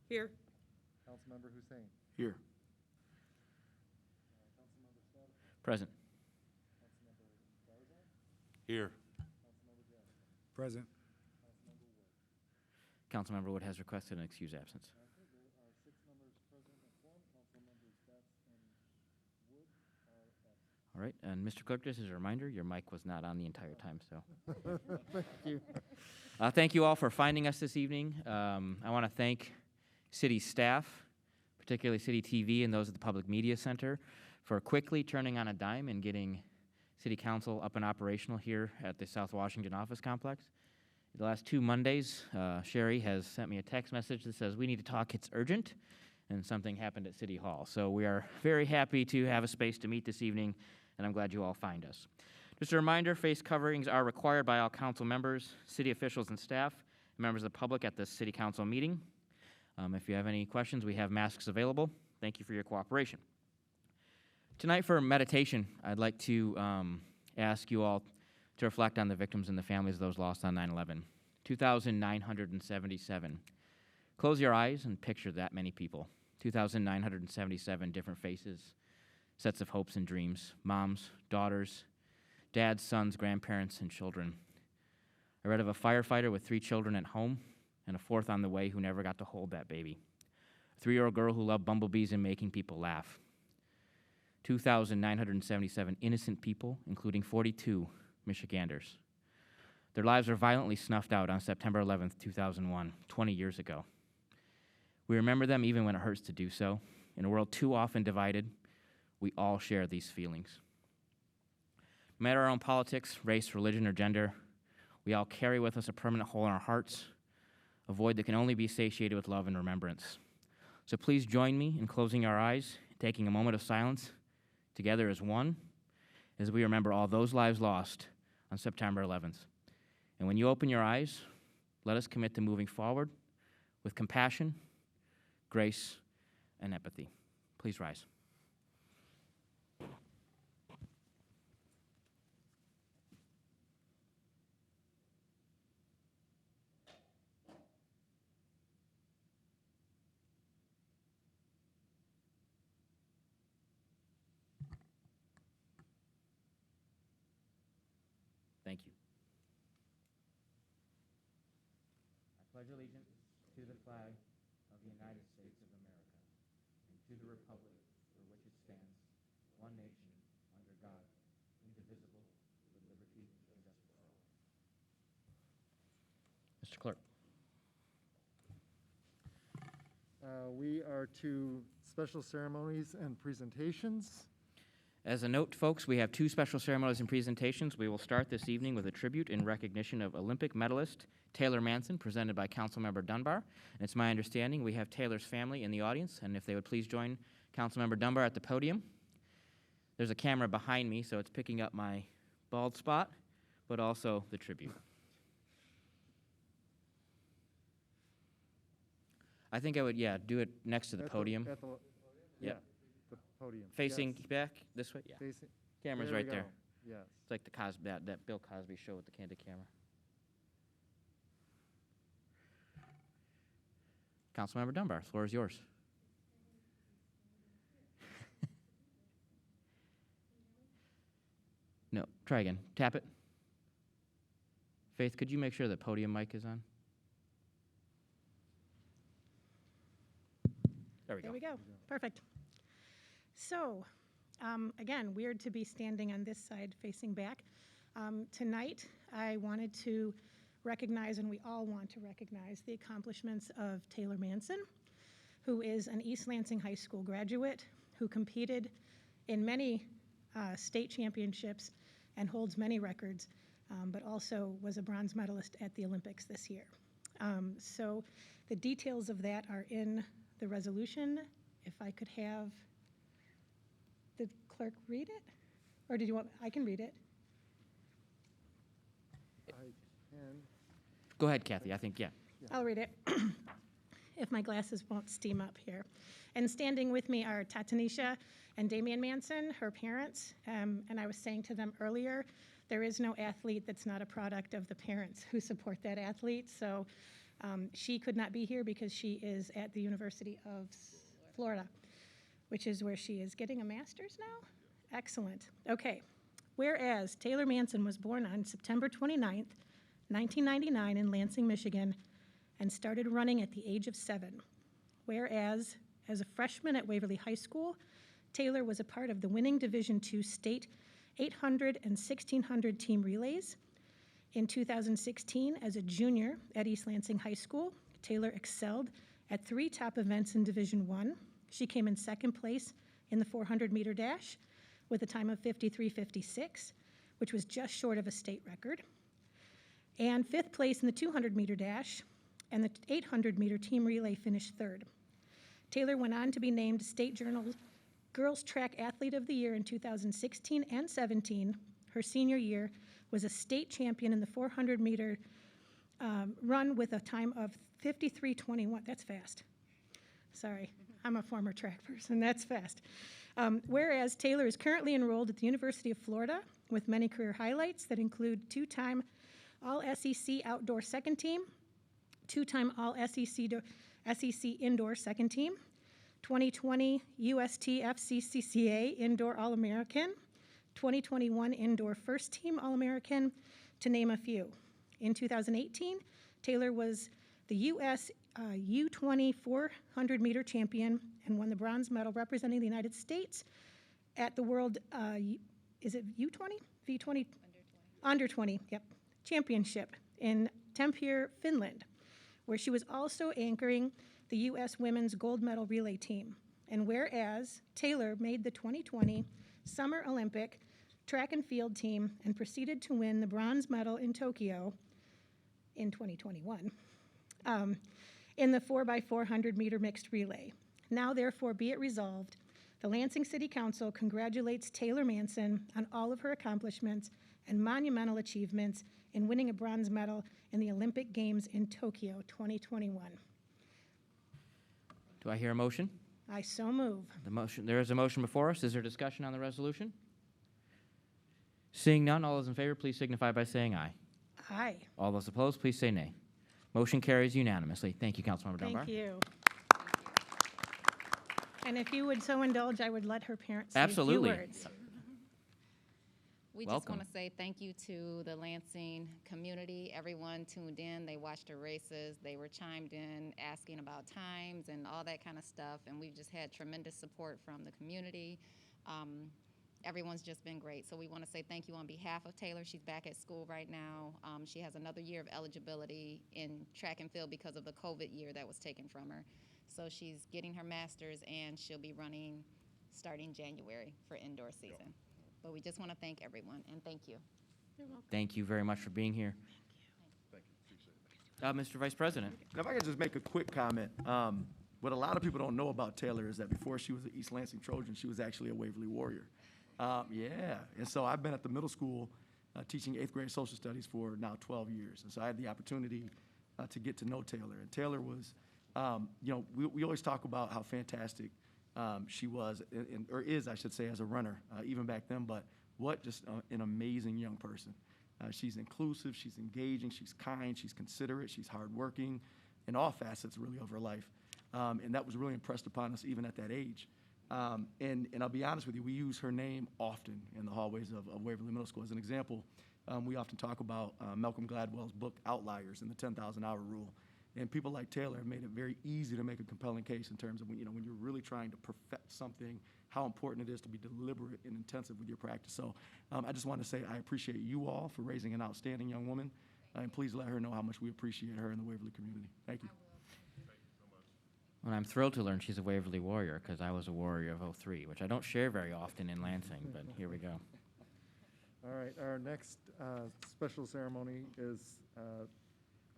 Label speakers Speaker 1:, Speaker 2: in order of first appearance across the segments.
Speaker 1: Here.
Speaker 2: Councilmember Hussein.
Speaker 3: Here.
Speaker 2: Councilmember Scholdener.
Speaker 4: Present.
Speaker 2: Councilmember Garza.
Speaker 3: Here.
Speaker 2: Councilmember Jackson.
Speaker 3: Present.
Speaker 2: Councilmember Wood.
Speaker 4: Councilmember Wood has requested an excused absence.
Speaker 2: Okay, there are 6 members present and quorum. Councilmembers Betts and Wood are absent.
Speaker 4: All right, and Mr. Clerk, just as a reminder, your mic was not on the entire time, so.
Speaker 2: Thank you.
Speaker 4: Thank you all for finding us this evening. I want to thank city staff, particularly City TV and those at the Public Media Center, for quickly turning on a dime and getting City Council up and operational here at the South Washington Office Complex. The last 2 Mondays, Sherry has sent me a text message that says, "We need to talk, it's urgent," and something happened at City Hall. So we are very happy to have a space to meet this evening, and I'm glad you all find us. Just a reminder, face coverings are required by all council members, city officials and staff, and members of the public at this City Council meeting. If you have any questions, we have masks available. Thank you for your cooperation. Tonight for meditation, I'd like to ask you all to reflect on the victims and the families of those lost on 9/11. 2,977. Close your eyes and picture that many people. 2,977 different faces, sets of hopes and dreams, moms, daughters, dads, sons, grandparents, and children. I read of a firefighter with 3 children at home and a 4th on the way who never got to hold that baby. A 3-year-old girl who loved bumblebees and making people laugh. 2,977 innocent people, including 42 Michiganders. Their lives were violently snuffed out on September 11th, 2001, 20 years ago. We remember them even when it hurts to do so. In a world too often divided, we all share these feelings. No matter our own politics, race, religion, or gender, we all carry with us a permanent hole in our hearts, a void that can only be satiated with love and remembrance. So please join me in closing our eyes, taking a moment of silence, together as one, as we remember all those lives lost on September 11th. And when you open your eyes, let us commit to moving forward with compassion, grace, and empathy. Please rise. Thank you. I pledge allegiance to the flag of the United States of America and to the republic for which it stands, one nation, under God, indivisible, with liberty and justice for all. Mr. Clerk.
Speaker 2: We are to special ceremonies and presentations.
Speaker 4: As a note, folks, we have 2 special ceremonies and presentations. We will start this evening with a tribute in recognition of Olympic medalist Taylor Manson, presented by Councilmember Dunbar. And it's my understanding we have Taylor's family in the audience, and if they would please join Councilmember Dunbar at the podium. There's a camera behind me, so it's picking up my bald spot, but also the tribute. I think I would, do it next to the podium.
Speaker 2: Yeah, the podium.
Speaker 4: Facing
Speaker 2: Yes.
Speaker 4: back this way? Yeah.
Speaker 2: Facing.
Speaker 4: Camera's
Speaker 2: There we
Speaker 4: right there.
Speaker 2: go. Yes.
Speaker 4: It's like that Bill Cosby show with the candid camera. Councilmember Dunbar, the floor is yours. No, try again. Tap it. Faith, could you make sure the podium mic is on? There we go.
Speaker 1: There we go. Perfect. So, again, weird to be standing on this side facing back. Tonight, I wanted to recognize, and we all want to recognize, the accomplishments of Taylor Manson, who is an East Lansing High School graduate who competed in many state championships and holds many records, but also was a bronze medalist at the Olympics this year. So the details of that are in the resolution. If I could have the clerk read it? Or did you want, I can read it.
Speaker 2: I can.
Speaker 4: Go ahead, Kathy. I think, yeah.
Speaker 1: I'll read it. If my glasses won't steam up here. And standing with me are Tatanisha and Damian Manson, her parents. And I was saying to them earlier, there is no athlete that's not a product of the parents who support that athlete. So She could not be here because she is at the University of Florida, which is where she is getting a master's now? Excellent. Okay. Whereas Taylor Manson was born on September 29th, 1999 in Lansing, Michigan, and started running at the age of 7. Whereas, as a freshman at Waverly High School, Taylor was a part of the winning Division II state 800 and 1600 team relays. In 2016, as a junior at East Lansing High School, Taylor excelled at 3 top events in Division I. She came in second place in the 400-meter dash with a time of 53:56, which was just short of a state record, and 5th place in the 200-meter dash, and the 800-meter team relay finished 3rd. Taylor went on to be named State Journal's Girls Track Athlete of the Year in 2016 and 17. Her senior year was a state champion in the 400-meter run with a time of 53:21. That's fast. Sorry, I'm a former track person. That's fast. Whereas Taylor is currently enrolled at the University of Florida with many career highlights that include 2-time All-SEC Outdoor Second Team, 2-time All-SEC Indoor Second Team, 2020 UST-FCCCA Indoor All-American, 2021 Indoor First Team All-American, to name a few. In 2018, Taylor was the U.S. U20 400-meter champion and won the bronze medal representing the United States at the World, is it U20? V20? Under 20, yep, championship in Tampere, Finland, where she was also anchoring the U.S. women's gold medal relay team. And whereas Taylor made the 2020 Summer Olympic track and field team and proceeded to win the bronze medal in Tokyo in 2021 in the 4x400-meter mixed relay. Now, therefore, be it resolved, the Lansing City Council congratulates Taylor Manson on all of her accomplishments and monumental achievements in winning a bronze medal in the Olympic Games in Tokyo 2021.
Speaker 4: Do I hear a motion?
Speaker 1: I so move.
Speaker 4: There is a motion before us. Is there discussion on the resolution? Seeing none, all those in favor, please signify by saying aye.
Speaker 1: Aye.
Speaker 4: All those opposed, please say nay. Motion carries unanimously. Thank you, Councilmember Dunbar.
Speaker 1: Thank you. And if you would so indulge, I would let her parents say
Speaker 4: Absolutely.
Speaker 1: a few words.
Speaker 3: We
Speaker 4: Welcome.
Speaker 3: just want to say thank you to the Lansing community. Everyone tuned in. They watched the races. They were chimed in, asking about times and all that kind of stuff. And we've just had tremendous support from the community. Everyone's just been great. So we want to say thank you on behalf of Taylor. She's back at school right now. She has another year of eligibility in track and field because of the COVID year that was taken from her. So she's getting her master's, and she'll be running starting January for indoor season. But we just want to thank everyone, and thank you.
Speaker 1: You're welcome.
Speaker 4: Thank you very much for being here.
Speaker 2: Thank you, appreciate it.
Speaker 4: Mr. Vice President.
Speaker 2: Now, if I could just make a quick comment. What a lot of people don't know about Taylor is that before she was an East Lansing Trojan, she was actually a Waverly Warrior. Yeah, and so I've been at the middle school teaching 8th grade social studies for now 12 years. And so I had the opportunity to get to know Taylor. And Taylor was, we always talk about how fantastic she was, or is, I should say, as a runner, even back then, but what just an amazing young person. She's inclusive, she's engaging, she's kind, she's considerate, she's hardworking in all facets, really, of her life. And that was really impressed upon us even at that age. And I'll be honest with you, we use her name often in the hallways of Waverly Middle School. As an example, we often talk about Malcolm Gladwell's book, Outliers, and the 10,000-hour rule. And people like Taylor have made it very easy to make a compelling case in terms of when you're really trying to perfect something, how important it is to be deliberate and intensive with your practice. So I just want to say I appreciate you all for raising an outstanding young woman, and please let her know how much we appreciate her in the Waverly community. Thank you.
Speaker 4: Well, I'm thrilled to learn she's a Waverly Warrior, because I was a Warrior of 03, which I don't share very often in Lansing, but here we go.
Speaker 5: All right, our next special ceremony is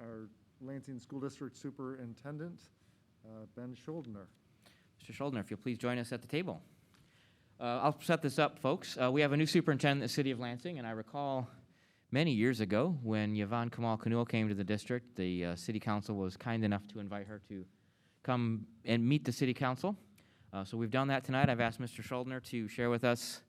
Speaker 5: our Lansing School District Superintendent, Ben Scholdener.
Speaker 4: Mr. Scholdener, if you'll please join us at the table. I'll set this up, folks. We have a new superintendent in the city of Lansing, and I recall many years ago when Yvonne Kamal Kanul came to the district, the city council was kind enough to invite her to come and meet the city council. So we've done that tonight. I've asked Mr. Scholdener to share with us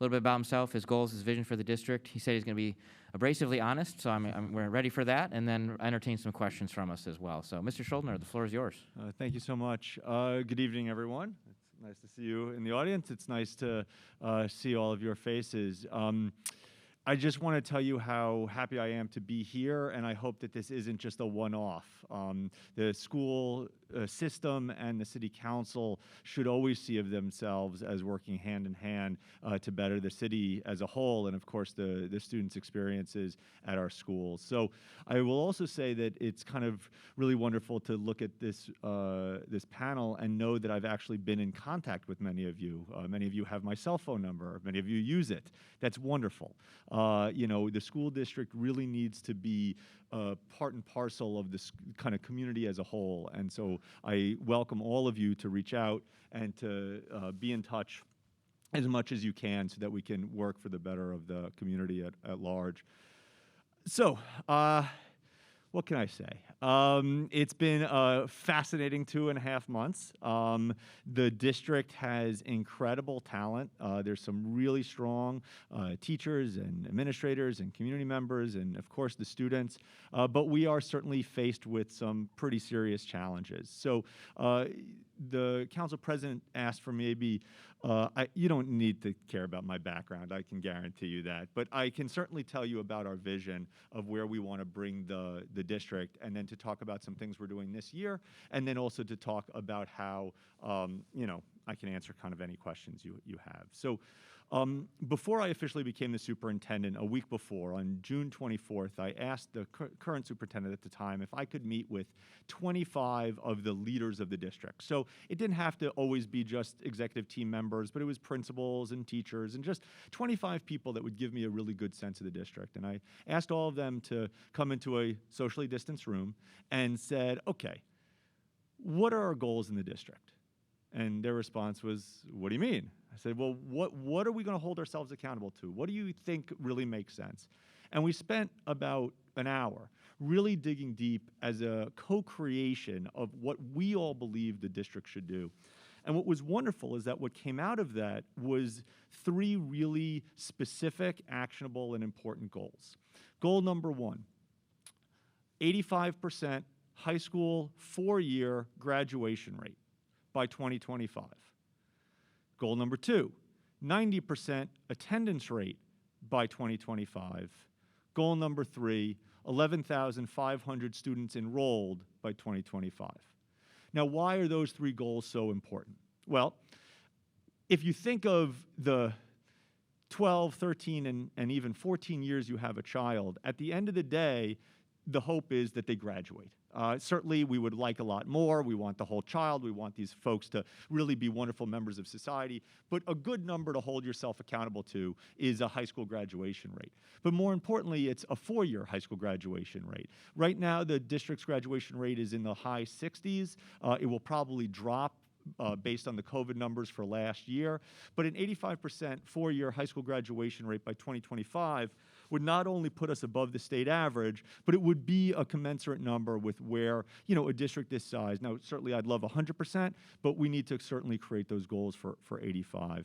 Speaker 4: little bit about himself, his goals, his vision for the district. He said he's going to be abrasively honest, so we're ready for that, and then entertain some questions from us as well. So, Mr. Scholdener, the floor is yours.
Speaker 6: Thank you so much. Good evening, everyone. It's nice to see you in the audience. It's nice to see all of your faces. I just want to tell you how happy I am to be here, and I hope that this isn't just a one-off. The school system and the city council should always see of themselves as working hand in hand to better the city as a whole, and of course the students' experiences at our schools. So I will also say that it's kind of really wonderful to look at this this panel and know that I've actually been in contact with many of you. Many of you have my cell phone number. Many of you use it. That's wonderful. You know, the school district really needs to be part and parcel of this kind of community as a whole. And so I welcome all of you to reach out and to be in touch as much as you can so that we can work for the better of the community at large. So, what can I say? It's been a fascinating 2.5 months. The district has incredible talent. There's some really strong teachers and administrators and community members and, of course, the students. But we are certainly faced with some pretty serious challenges. So the council president asked for maybe, you don't need to care about my background, I can guarantee you that, but I can certainly tell you about our vision of where we want to bring the district, and then to talk about some things we're doing this year, and then also to talk about how, you know, I can answer kind of any questions you have. So before I officially became the superintendent, a week before, on June 24th, I asked the current superintendent at the time if I could meet with 25 of the leaders of the district. So it didn't have to always be just executive team members, but it was principals and teachers and just 25 people that would give me a really good sense of the district. And I asked all of them to come into a socially distanced room and said, okay, what are our goals in the district? And their response was, what do you mean? I said, well, what are we going to hold ourselves accountable to? What do you think really makes sense? And we spent about an hour really digging deep as a co-creation of what we all believe the district should do. And what was wonderful is that what came out of that was 3 really specific, actionable, and important goals. Goal number 1, 85% high school 4-year graduation rate by 2025. Goal number 2, 90% attendance rate by 2025. Goal number 3, 11,500 students enrolled by 2025. Now, why are those 3 goals so important? Well, if you think of the 12, 13, and even 14 years you have a child, at the end of the day, the hope is that they graduate. Certainly, we would like a lot more. We want the whole child. We want these folks to really be wonderful members of society. But a good number to hold yourself accountable to is a high school graduation rate. But more importantly, it's a 4-year high school graduation rate. Right now, the district's graduation rate is in the high 60s. It will probably drop based on the COVID numbers for last year. But an 85% 4-year high school graduation rate by 2025 would not only put us above the state average, but it would be a commensurate number with where, you know, a district this size. Now, certainly I'd love 100%, but we need to certainly create those goals for 85.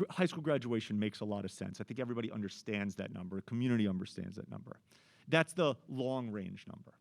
Speaker 6: High school graduation makes a lot of sense. I think everybody understands that number. The community understands that number. That's the long-range number.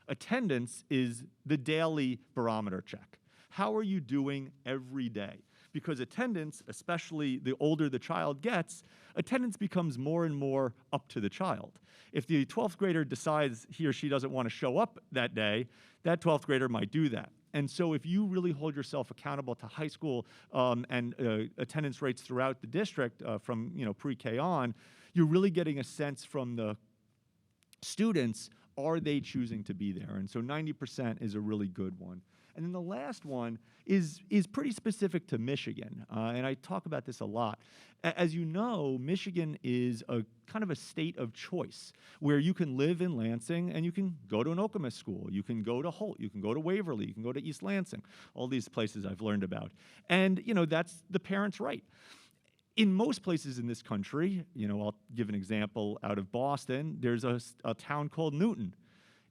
Speaker 6: Attendance is the daily barometer check. How are you doing every day? Because attendance, especially the older the child gets, attendance becomes more and more up to the child. If the 12th grader decides he or she doesn't want to show up that day, that 12th grader might do that. And so if you really hold yourself accountable to high school and attendance rates throughout the district from pre-K on, you're really getting a sense from the students, are they choosing to be there? And so 90% is a really good one. And then the last one is pretty specific to Michigan, and I talk about this a lot. As you know, Michigan is a kind of a state of choice, where you can live in Lansing and you can go to an Okemos school, you can go to Holt, you can go to Waverly, you can go to East Lansing, all these places I've learned about. And, that's the parent's right. In most places in this country, I'll give an example out of Boston, there's a town called Newton.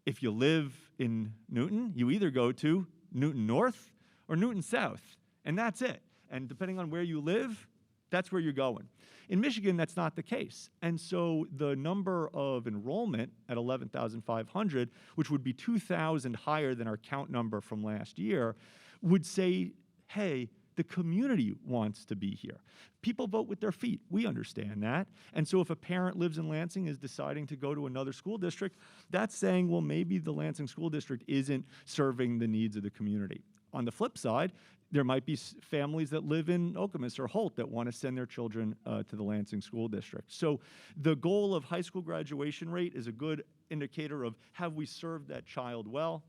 Speaker 6: If you live in Newton, you either go to Newton North or Newton South, and that's it. And depending on where you live, That's where you're going. In Michigan, that's not the case. And so the number of enrollment at 11,500, which would be 2,000 higher than our count number from last year, would say, hey, the community wants to be here. People vote with their feet. We understand that. And so if a parent lives in Lansing is deciding to go to another school district, that's saying, well, maybe the Lansing School District isn't serving the needs of the community. On the flip side, there might be families that live in Okemos or Holt that want to send their children to the Lansing School District. So the goal of high school graduation rate is a good indicator of have we served that child well.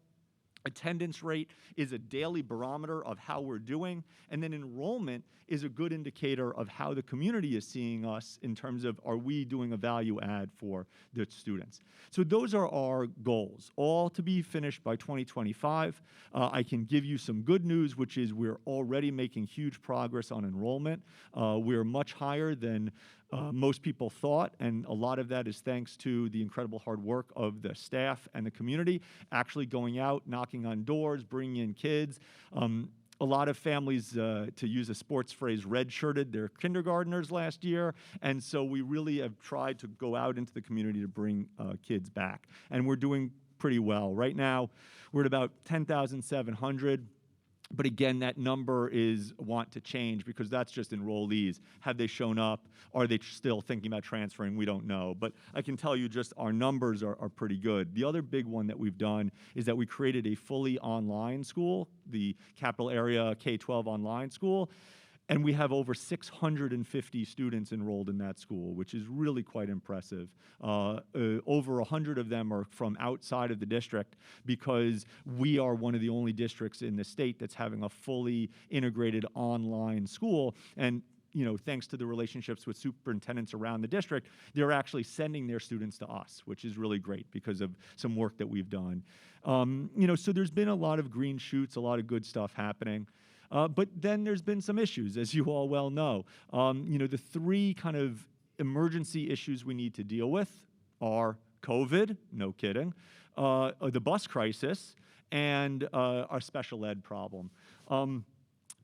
Speaker 6: Attendance rate is a daily barometer of how we're doing. And then enrollment is a good indicator of how the community is seeing us in terms of are we doing a value add for the students. So those are our goals, all to be finished by 2025. I can give you some good news, which is we're already making huge progress on enrollment. We're much higher than most people thought, and a lot of that is thanks to the incredible hard work of the staff and the community, actually going out, knocking on doors, bringing in kids. A lot of families, to use a sports phrase, red-shirted their kindergartners last year, and so we really have tried to go out into the community to bring kids back, and we're doing pretty well. Right now, we're at about 10,700. But again, that number is want to change because that's just enrollees. Have they shown up? Are they still thinking about transferring? We don't know. But I can tell you just our numbers are pretty good. The other big one that we've done is that we created a fully online school, the Capital Area K-12 online school. And we have over 650 students enrolled in that school, which is really quite impressive. Over 100 of them are from outside of the district because we are one of the only districts in the state that's having a fully integrated online school. And thanks to the relationships with superintendents around the district, they're actually sending their students to us, which is really great because of some work that we've done. So there's been a lot of green shoots, a lot of good stuff happening. But then there's been some issues, as you all well know. The three kind of emergency issues we need to deal with are COVID, no kidding, the bus crisis, and our special ed problem.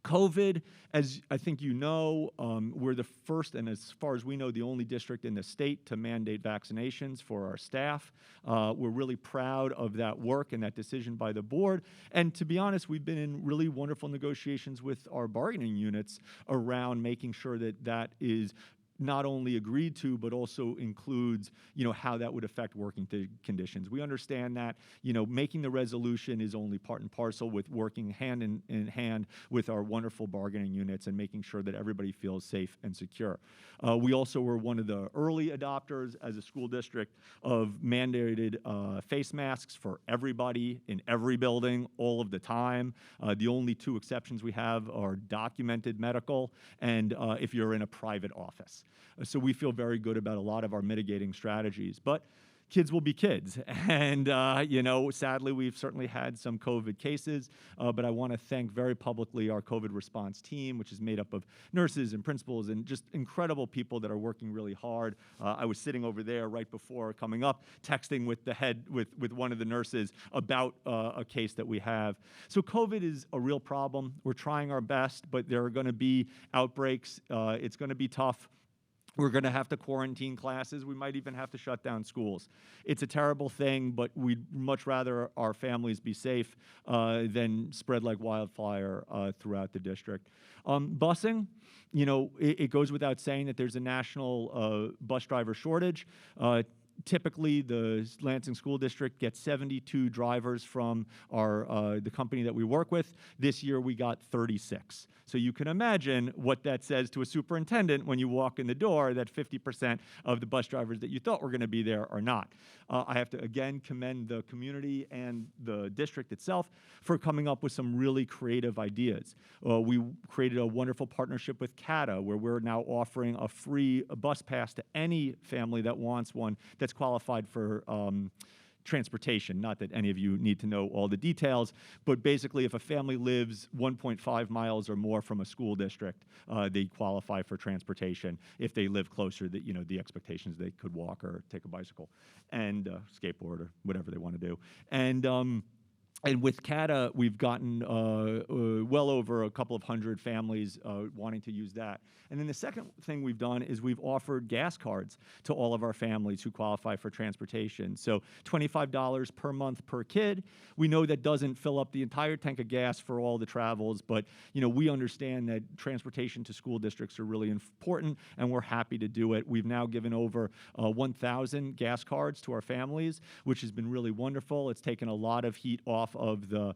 Speaker 6: COVID, as I think you know, we're the first, and as far as we know, the only district in the state to mandate vaccinations for our staff. We're really proud of that work and that decision by the board. And to be honest, we've been in really wonderful negotiations with our bargaining units around making sure that that is not only agreed to, but also includes, how that would affect working conditions. We understand that, making the resolution is only part and parcel with working hand in hand with our wonderful bargaining units and making sure that everybody feels safe and secure. We also were one of the early adopters as a school district of mandated face masks for everybody in every building all of the time. The only two exceptions we have are documented medical and if you're in a private office. So we feel very good about a lot of our mitigating strategies. But kids will be kids. And, sadly, we've certainly had some COVID cases. But I want to thank very publicly our COVID response team, which is made up of nurses and principals and just incredible people that are working really hard. I was sitting over there right before coming up, texting with with one of the nurses about a case that we have. So COVID is a real problem. We're trying our best, but there are going to be outbreaks. It's going to be tough. We're going to have to quarantine classes. We might even have to shut down schools. It's a terrible thing, but we'd much rather our families be safe than spread like wildfire throughout the district. Busing, it goes without saying that there's a national bus driver shortage. Typically, the Lansing School District gets 72 drivers from the company that we work with. This year, we got 36. So you can imagine what that says to a superintendent when you walk in the door that 50% of the bus drivers that you thought were going to be there are not. I have to, again, commend the community and the district itself for coming up with some really creative ideas. We created a wonderful partnership with CATA, where we're now offering a free bus pass to any family that wants one that's qualified for transportation. Not that any of you need to know all the details, but basically if a family lives 1.5 miles or more from a school district, they qualify for transportation. If they live closer, that the expectation is they could walk or take a bicycle and skateboard or whatever they want to do. And And with CATA, we've gotten well over a couple of hundred families wanting to use that. And then the second thing we've done is we've offered gas cards to all of our families who qualify for transportation. So $25 per month per kid. We know that doesn't fill up the entire tank of gas for all the travels, but we understand that transportation to school districts are really important, and we're happy to do it. We've now given over 1,000 gas cards to our families, which has been really wonderful. It's taken a lot of heat off of the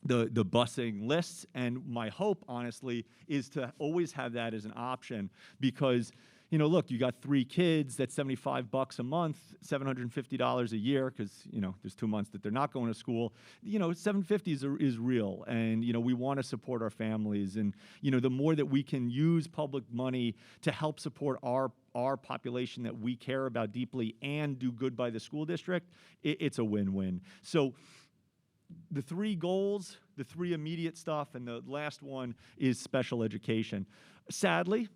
Speaker 6: busing lists, and my hope, honestly, is to always have that as an option because, look, you got 3 kids, that's $75 a month, $750 a year, because, there's 2 months that they're not going to school. $750 is real, and, we want to support our families, and, the more that we can use public money to help support our population that we care about deeply and do good by the school district, it's a win-win. So the 3 goals, the 3 immediate stuff, and the last one is special education. Sadly,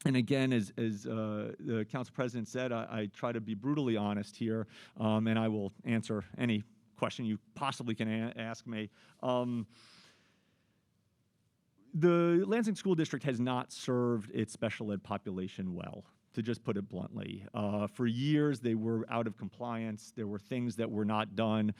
Speaker 6: and again, as the council president said, I try to be brutally honest here, and I will answer any question you possibly can ask me. The Lansing School District has not served its special ed population well, to just put it bluntly. For years, they were out of compliance. There were things that were not done,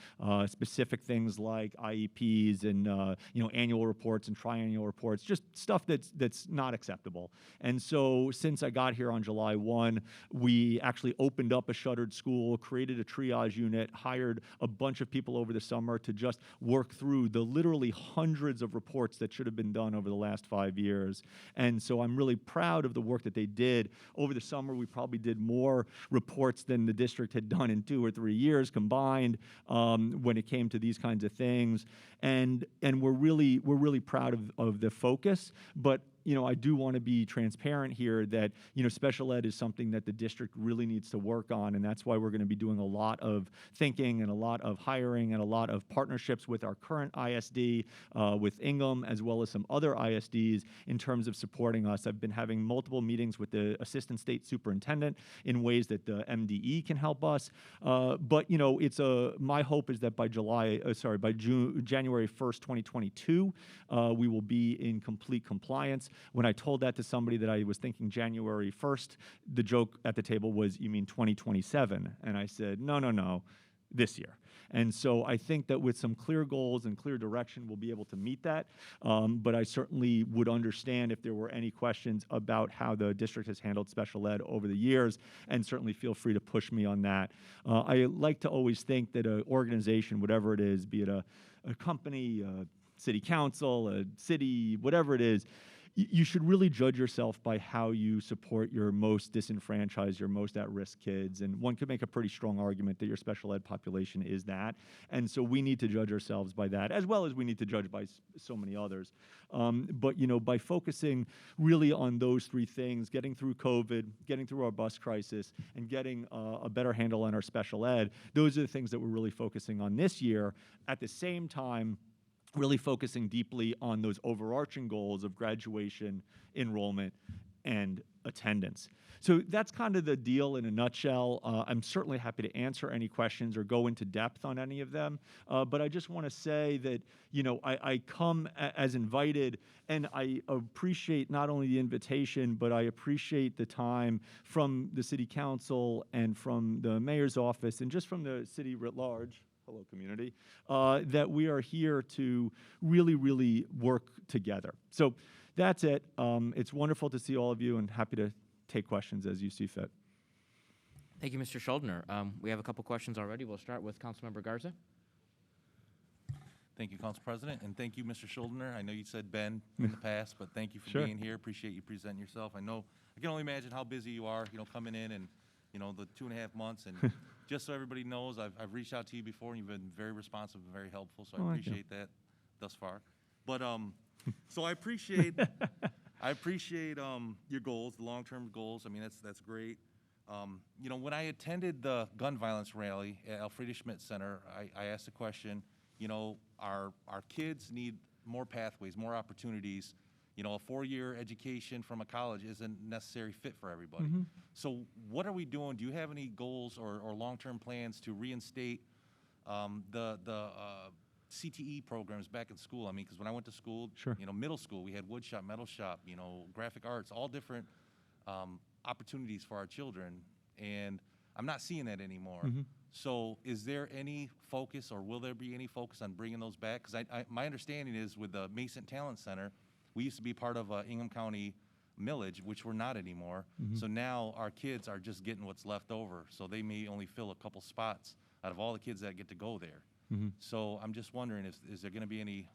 Speaker 6: specific things like IEPs and annual reports and triennial reports, just stuff that's not acceptable. And so since I got here on July 1, we actually opened up a shuttered school, created a triage unit, hired a bunch of people over the summer to just work through the literally hundreds of reports that should have been done over the last 5 years. And so I'm really proud of the work that they did. Over the summer, we probably did more reports than the district had done in 2 or 3 years combined when it came to these kinds of things. And we're really proud of the focus, but I do want to be transparent here that, special ed is something that the district really needs to work on, and that's why we're going to be doing a lot of thinking and a lot of hiring and a lot of partnerships with our current ISD, with Ingham, as well as some other ISDs in terms of supporting us. I've been having multiple meetings with the Assistant State Superintendent in ways that the MDE can help us, but, my hope is that by January 1st, 2022, we will be in complete compliance. When I told that to somebody that I was thinking January 1st, the joke at the table was, you mean 2027? And I said, no, this year. And so I think that with some clear goals and clear direction, we'll be able to meet that. But I certainly would understand if there were any questions about how the district has handled special ed over the years, and certainly feel free to push me on that. I like to always think that an organization, whatever it is, be it a company, a city council, a city, whatever it is, you should really judge yourself by how you support your most disenfranchised, your most at-risk kids. And one could make a pretty strong argument that your special ed population is that. And so we need to judge ourselves by that, as well as we need to judge by so many others. But, by focusing really on those 3 things, getting through COVID, getting through our bus crisis, and getting a better handle on our special ed, those are the things that we're really focusing on this year. At the same time, really focusing deeply on those overarching goals of graduation, enrollment, and attendance. So that's kind of the deal in a nutshell. I'm certainly happy to answer any questions or go into depth on any of them. But I just want to say that, I come as invited, and I appreciate not only the invitation, but I appreciate the time from the city council and from the mayor's office and just from the city writ large. Hello, community, that we are here to really, really work together. So that's it. It's wonderful to see all of you, and happy to take questions as you see fit.
Speaker 4: Thank you, Mr. Scholdener. We have a couple questions already. We'll start with Councilmember Garza.
Speaker 7: Thank you, Council President, and thank you, Mr. Scholdener. I know you said Ben in the past, but thank you for
Speaker 6: Sure.
Speaker 7: being here. Appreciate you presenting yourself. I can only imagine how busy you are, coming in and, the 2.5 months. And just so everybody knows, I've reached out to you before, and you've been very responsive and very helpful, so I appreciate that thus far. But, so I appreciate your goals, the long-term goals. I mean, that's great. When I attended the gun violence rally at Alfreda Schmidt Center, I asked the question, our kids need more pathways, more opportunities. A 4-year education from a college isn't necessary fit for everybody. So what are we doing? Do you have any goals or long-term plans to reinstate the CTE programs back in school. I mean, because when I went to school,
Speaker 6: Sure.
Speaker 7: middle school, we had wood shop, metal shop, graphic arts, all different opportunities for our children, and I'm not seeing that anymore. So is there any focus, or will there be any focus on bringing those back? Because my understanding is with the Mason Talent Center, we used to be part of Ingham County millage, which we're not anymore. So now our kids are just getting what's left over. So they may only fill a couple spots out of all the kids that get to go there. So I'm just wondering, is there going to be any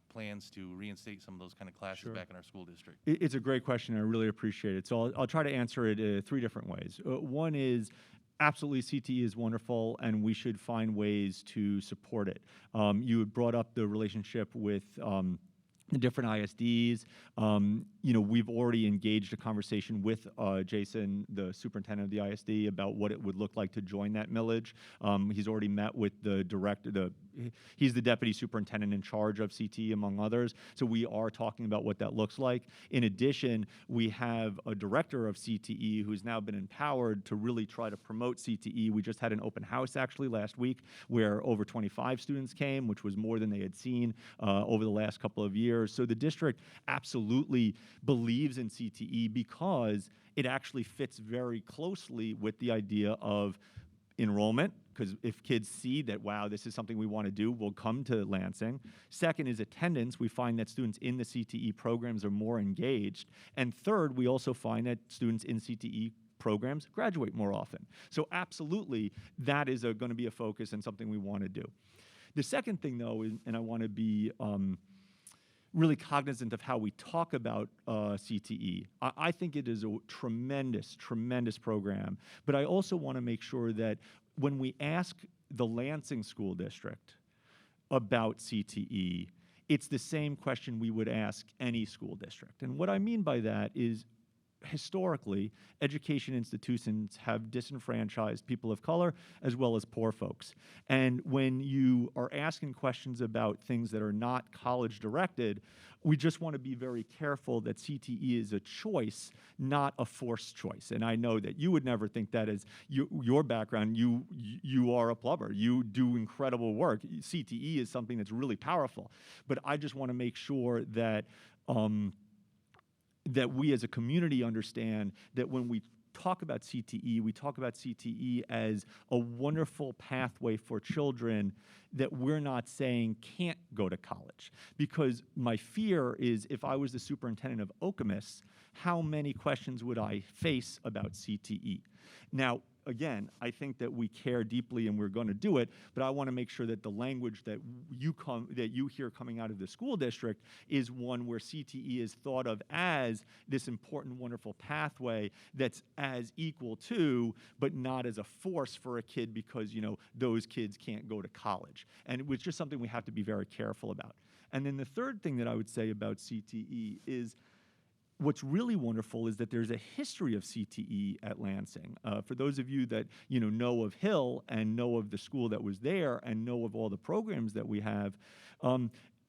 Speaker 7: plans to reinstate some of those kind of classes back in our school district?
Speaker 6: It's a great question. I really appreciate it. So I'll try to answer it 3 different ways. One is, absolutely, CTE is wonderful, and we should find ways to support it. You had brought up the relationship with the different ISDs. We've already engaged a conversation with Jason, the superintendent of the ISD, about what it would look like to join that millage. He's already met with the director. He's the deputy superintendent in charge of CTE, among others. So we are talking about what that looks like. In addition, we have a director of CTE who's now been empowered to really try to promote CTE. We just had an open house actually last week where over 25 students came, which was more than they had seen over the last couple of years. So the district absolutely believes in CTE because it actually fits very closely with the idea of enrollment, because if kids see that, wow, this is something we want to do, we'll come to Lansing. Second is attendance. We find that students in the CTE programs are more engaged. And third, we also find that students in CTE programs graduate more often. So absolutely, that is going to be a focus and something we want to do. The second thing, though, and I want to be really cognizant of how we talk about CTE. I think it is a tremendous, tremendous program, but I also want to make sure that when we ask the Lansing School District about CTE, it's the same question we would ask any school district. And what I mean by that is, historically, education institutions have disenfranchised people of color as well as poor folks. And when you are asking questions about things that are not college directed, we just want to be very careful that CTE is a choice, not a forced choice. And I know that you would never think that as your background. You are a plumber. You do incredible work. CTE is something that's really powerful. But I just want to make sure that that we as a community understand that when we talk about CTE, we talk about CTE as a wonderful pathway for children that we're not saying can't go to college. Because my fear is, if I was the superintendent of Okemos, how many questions would I face about CTE? Now, again, I think that we care deeply and we're going to do it, but I want to make sure that the language that you hear coming out of the school district is one where CTE is thought of as this important, wonderful pathway that's as equal to, but not as a force for a kid because, those kids can't go to college. And it was just something we have to be very careful about. And then the third thing that I would say about CTE is, what's really wonderful is that there's a history of CTE at Lansing. For those of you that know of Hill and know of the school that was there and know of all the programs that we have,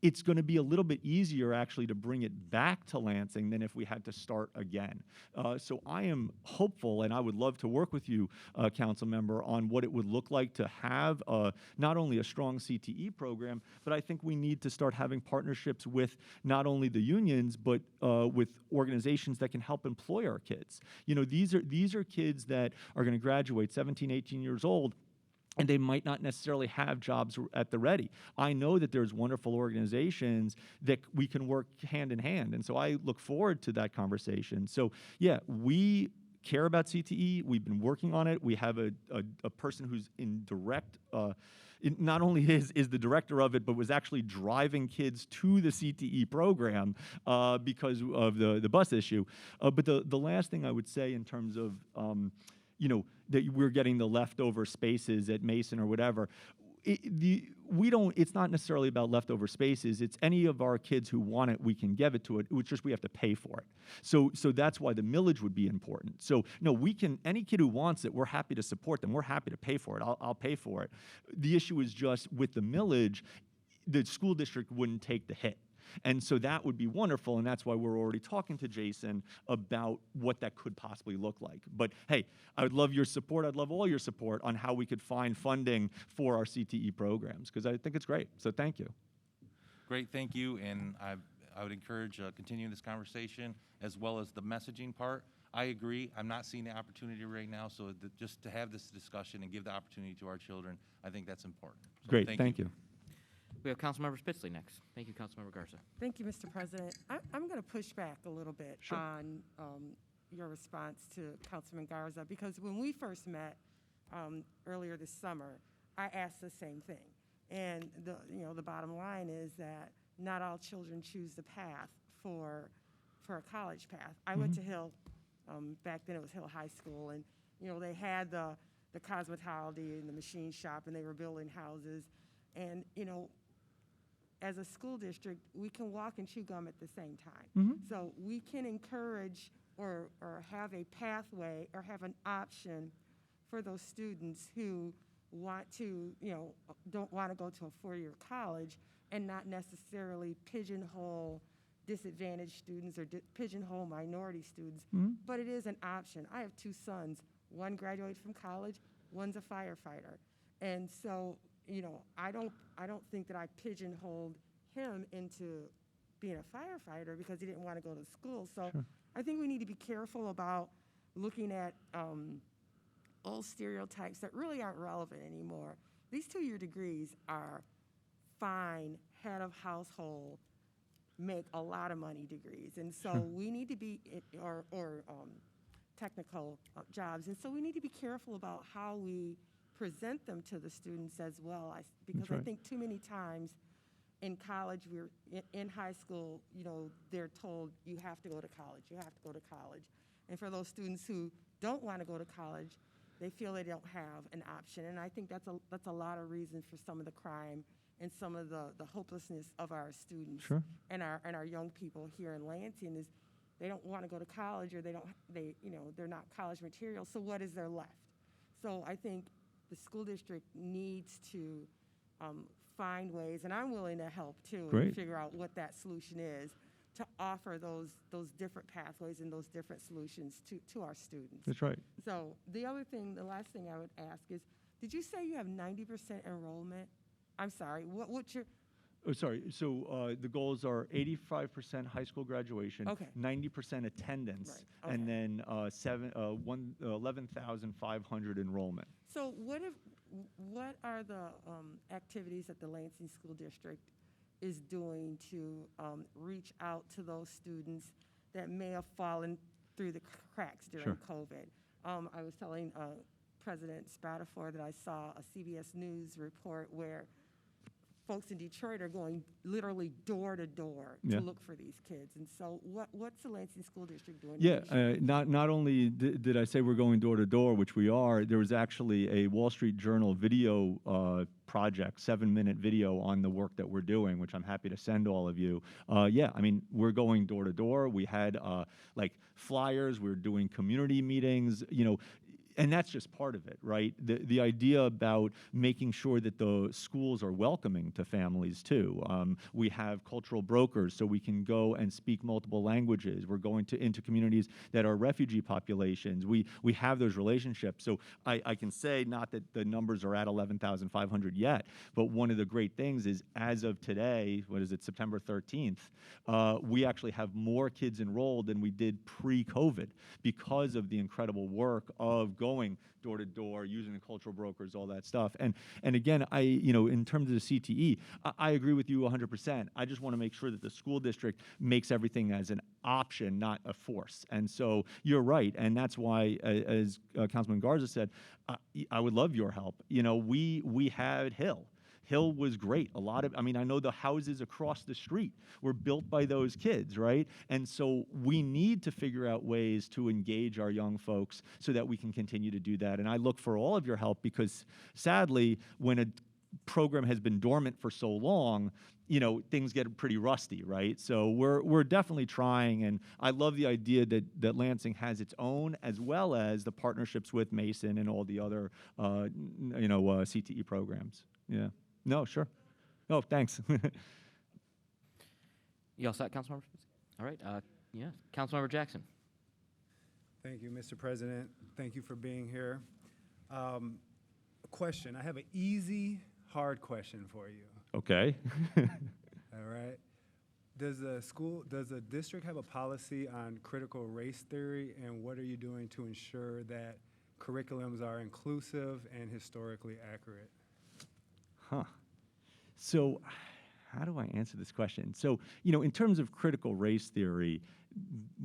Speaker 6: it's going to be a little bit easier actually to bring it back to Lansing than if we had to start again. So I am hopeful, and I would love to work with you, council member, on what it would look like to have not only a strong CTE program, but I think we need to start having partnerships with not only the unions, but with organizations that can help employ our kids. These are kids that are going to graduate 17, 18 years old, and they might not necessarily have jobs at the ready. I know that there's wonderful organizations that we can work hand in hand, and so I look forward to that conversation. So yeah, we care about CTE. We've been working on it. We have a person who's in direct, not only is the director of it, but was actually driving kids to the CTE program because of the bus issue. But the last thing I would say in terms of that we're getting the leftover spaces at Mason or whatever. It's not necessarily about leftover spaces. It's any of our kids who want it, we can give it to it. It's just we have to pay for it. So that's why the millage would be important. So no, any kid who wants it, we're happy to support them. We're happy to pay for it. I'll pay for it. The issue is just with the millage, the school district wouldn't take the hit. And so that would be wonderful, and that's why we're already talking to Jason about what that could possibly look like. But hey, I would love your support. I'd love all your support on how we could find funding for our CTE programs, because I think it's great. So thank you.
Speaker 7: Great, thank you, and I would encourage continuing this conversation as well as the messaging part. I agree. I'm not seeing the opportunity right now, so just to have this discussion and give the opportunity to our children, I think that's important. So
Speaker 6: Great, thank you.
Speaker 4: We have Councilmember Spitzley next. Thank you, Councilmember Garza.
Speaker 8: Thank you, Mr. President. I'm going to push back a little bit
Speaker 6: Sure.
Speaker 8: on your response to Councilman Garza, because when we first met earlier this summer, I asked the same thing. And the bottom line is that not all children choose the path for a college path. I went to Hill, back then it was Hill High School, and they had the cosmetology and the machine shop, and they were building houses. And as a school district, we can walk and chew gum at the same time. So we can encourage or have a pathway or have an option for those students who want to, don't want to go to a four-year college and not necessarily pigeonhole disadvantaged students or pigeonhole minority students, but it is an option. I have two sons. One graduated from college, one's a firefighter. And so, I don't think that I pigeonholed him into being a firefighter because he didn't want to go to school. So I think we need to be careful about looking at old stereotypes that really aren't relevant anymore. These two-year degrees are fine, head of household, make a lot of money degrees. And so we need to be, or technical jobs. And so we need to be careful about how we present them to the students as well. Because I think too many times in college, in high school, they're told you have to go to college, you have to go to college. And for those students who don't want to go to college, they feel they don't have an option. And I think that's a lot of reason for some of the crime and some of the hopelessness of our students and our young people here in Lansing is they don't want to go to college, or they're not college material. So what is there left? So I think the school district needs to find ways, and I'm willing to help too, and figure out what that solution is, to offer those different pathways and those different solutions to our students.
Speaker 6: That's right.
Speaker 8: So the last thing I would ask is, did you say you have 90% enrollment? I'm sorry, what's your?
Speaker 6: Oh, sorry. So the goals are 85% high school graduation, 90% attendance, and then 11,500 enrollment.
Speaker 8: So what are the activities that the Lansing School District is doing to reach out to those students that may have fallen through the cracks during COVID? I was telling President Spatafor that I saw a CBS News report where folks in Detroit are going literally door to door to look for these kids. And so what's the Lansing School District doing?
Speaker 6: Not only did I say we're going door to door, which we are, there was actually a Wall Street Journal video project, 7-minute video on the work that we're doing, which I'm happy to send all of you. We're going door to door. We had flyers, we're doing community meetings, and that's just part of it, right? The idea about making sure that the schools are welcoming to families too. We have cultural brokers, so we can go and speak multiple languages. We're going into communities that are refugee populations. We have those relationships. So I can say, not that the numbers are at 11,500 yet, but one of the great things is, as of today, September 13th, we actually have more kids enrolled than we did pre-COVID because of the incredible work of going door to door, using the cultural brokers, all that stuff. And again, in terms of the CTE, I agree with you 100%. I just want to make sure that the school district makes everything as an option, not a force. And so you're right, and that's why, as Councilman Garza said, I would love your help. We had Hill. Hill was great. I know the houses across the street were built by those kids, right? And so we need to figure out ways to engage our young folks so that we can continue to do that. And I look for all of your help because, sadly, when a program has been dormant for so long, things get pretty rusty, right? So we're definitely trying, and I love the idea that Lansing has its own, as well as the partnerships with Mason and all the other, CTE programs. Yeah. No, sure. Oh, thanks.
Speaker 4: You all set, Councilmember? All right, yeah, Councilmember Jackson.
Speaker 9: Thank you, Mr. President. Thank you for being here. A question. I have an easy, hard question for you.
Speaker 6: Okay.
Speaker 9: All right. Does the district have a policy on critical race theory, and what are you doing to ensure that curriculums are inclusive and historically accurate?
Speaker 6: Huh. So how do I answer this question? So, in terms of critical race theory,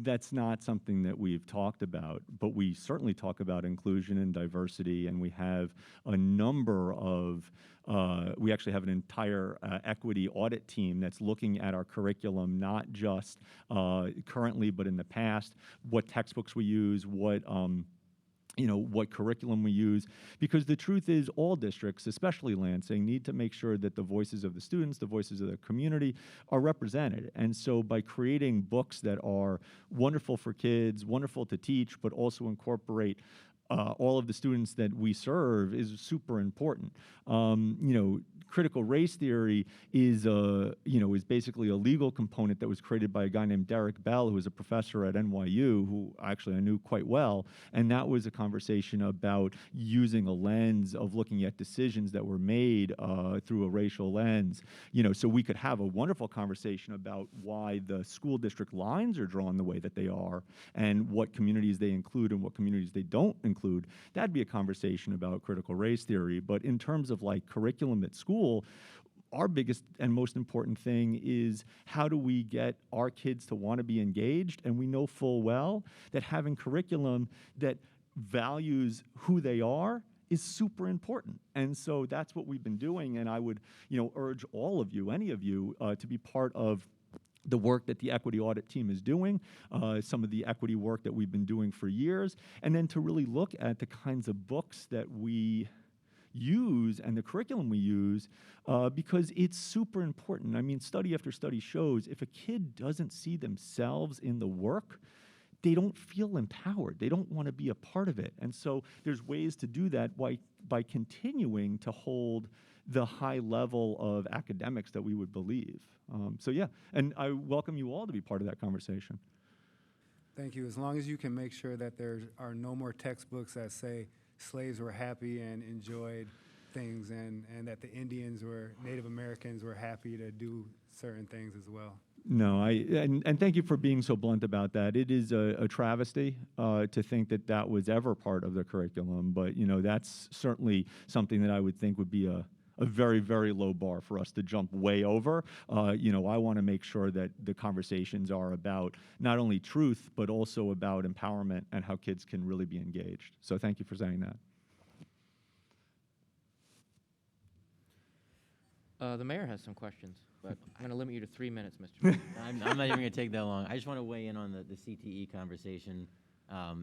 Speaker 6: that's not something that we've talked about, but we certainly talk about inclusion and diversity, and we have a number of, we actually have an entire equity audit team that's looking at our curriculum, not just currently, but in the past, what textbooks we use, what curriculum we use, because the truth is all districts, especially Lansing, need to make sure that the voices of the students, the voices of the community are represented. And so by creating books that are wonderful for kids, wonderful to teach, but also incorporate all of the students that we serve is super important. Critical race theory is basically a legal component that was created by a guy named Derek Bell, who was a professor at NYU, who actually I knew quite well. And that was a conversation about using a lens of looking at decisions that were made through a racial lens. So we could have a wonderful conversation about why the school district lines are drawn the way that they are, and what communities they include and what communities they don't include. That'd be a conversation about critical race theory. But in terms of like curriculum at school, our biggest and most important thing is how do we get our kids to want to be engaged? And we know full well that having curriculum that values who they are is super important. And so that's what we've been doing. And I would, urge all of you, any of you, to be part of the work that the equity audit team is doing, some of the equity work that we've been doing for years, and then to really look at the kinds of books that we use and the curriculum we use, because it's super important. I mean, study after study shows if a kid doesn't see themselves in the work, they don't feel empowered. They don't want to be a part of it. And so there's ways to do that by continuing to hold the high level of academics that we would believe. And I welcome you all to be part of that conversation.
Speaker 9: Thank you. As long as you can make sure that there are no more textbooks that say slaves were happy and enjoyed things, and that the Indians or Native Americans were happy to do certain things as well.
Speaker 6: No, and thank you for being so blunt about that. It is a travesty to think that was ever part of the curriculum, but that's certainly something that I would think would be a very, very low bar for us to jump way over. I want to make sure that the conversations are about not only truth, but also about empowerment and how kids can really be engaged. So thank you for saying that.
Speaker 4: The mayor has some questions, but I'm going to limit you to 3 minutes, Mr. Mayor.
Speaker 10: I'm not even going to take that long. I just want to weigh in on the CTE conversation.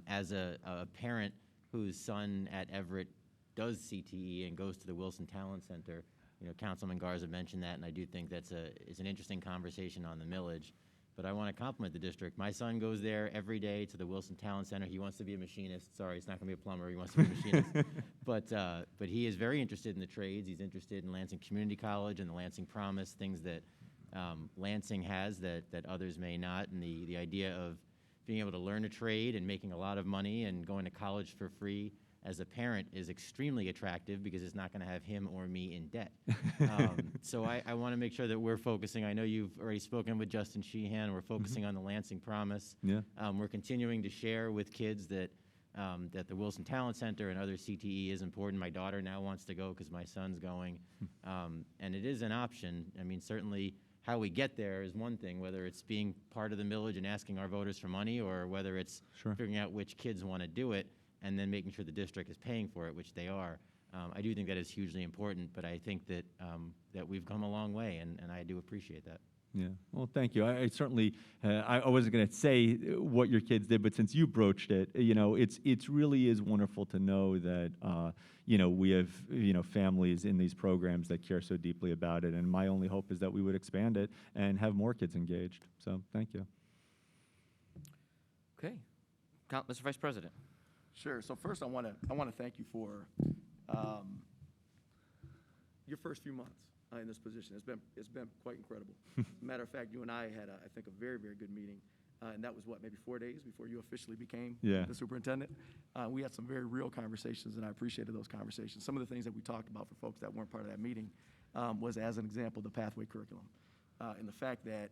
Speaker 10: As a parent whose son at Everett does CTE and goes to the Wilson Talent Center, Councilman Garza mentioned that, and I do think it's an interesting conversation on the millage. But I want to compliment the district. My son goes there every day to the Wilson Talent Center. He wants to be a machinist. Sorry, he's not going to be a plumber. He wants to be a machinist. But he is very interested in the trades. He's interested in Lansing Community College and the Lansing Promise, things that Lansing has that others may not, and the idea of being able to learn a trade and making a lot of money and going to college for free as a parent is extremely attractive because it's not going to have him or me in debt. So I want to make sure that we're focusing. I know you've already spoken with Justin Sheehan. We're focusing on the Lansing Promise.
Speaker 6: Yeah.
Speaker 10: We're continuing to share with kids that the Wilson Talent Center and other CTE is important. My daughter now wants to go because my son's going. And it is an option. I mean, certainly how we get there is one thing, whether it's being part of the millage and asking our voters for money, or whether it's figuring out which kids want to do it and then making sure the district is paying for it, which they are. I do think that is hugely important, but I think that that we've come a long way, and I do appreciate that.
Speaker 6: Yeah, well, thank you. I certainly, I wasn't going to say what your kids did, but since you broached it, it's really is wonderful to know that, we have, families in these programs that care so deeply about it, and my only hope is that we would expand it and have more kids engaged. So, thank you.
Speaker 4: Okay. Mr. Vice President.
Speaker 2: Sure. So first, I want to thank you for your first few months. in this position. It's been quite incredible. As a matter of fact, you and I had, I think, a very, very good meeting. And that was what, maybe 4 days before you officially became the superintendent? We had some very real conversations, and I appreciated those conversations. Some of the things that we talked about for folks that weren't part of that meeting was, as an example, the pathway curriculum. And the fact that,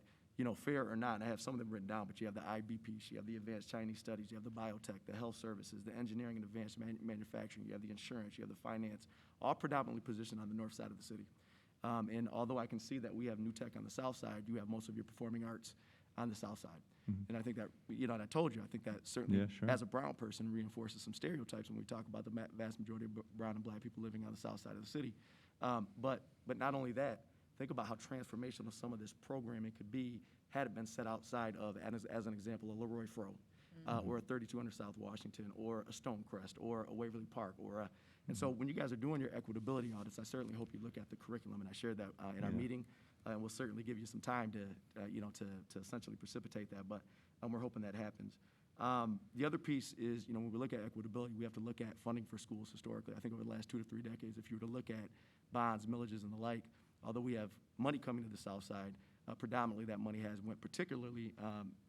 Speaker 2: fair or not, and I have some of them written down, but you have the IBPs, you have the advanced Chinese studies, you have the biotech, the health services, the engineering and advanced manufacturing, you have the insurance, you have the finance, all predominantly positioned on the north side of the city. And although I can see that we have new tech on the south side, you have most of your performing arts on the south side. And I think that, and I told you, I think that certainly, as a brown person, reinforces some stereotypes when we talk about the vast majority of brown and black people living on the south side of the city. But not only that, think about how transformational some of this programming could be had it been set outside of, as an example, a Leroy Fro, or a 3200 South Washington, or a Stonecrest, or a Waverly Park, or a, and so when you guys are doing your equitability audits, I certainly hope you look at the curriculum, and I shared that in our meeting, and we'll certainly give you some time to essentially precipitate that, but we're hoping that happens. The other piece is, when we look at equitability, we have to look at funding for schools historically. I think over the last 2 to 3 decades, if you were to look at bonds, millages, and the like, although we have money coming to the south side, predominantly that money has went particularly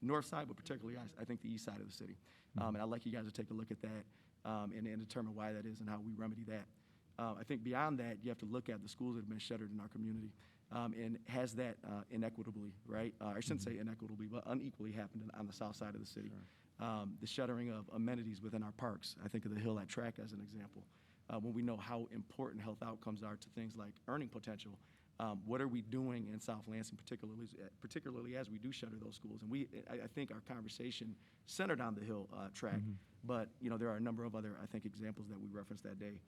Speaker 2: north side, but particularly I think the east side of the city. And I'd like you guys to take a look at that and determine why that is and how we remedy that. I think beyond that, you have to look at the schools that have been shuttered in our community. And has that inequitably, right? I shouldn't say inequitably, but unequally happened on the south side of the city. The shuttering of amenities within our parks. I think of the Hill at Track as an example. When we know how important health outcomes are to things like earning potential, what are we doing in South Lansing, particularly as we do shutter those schools? And I think our conversation centered on the Hill track, but there are a number of other, I think, examples that we referenced that day.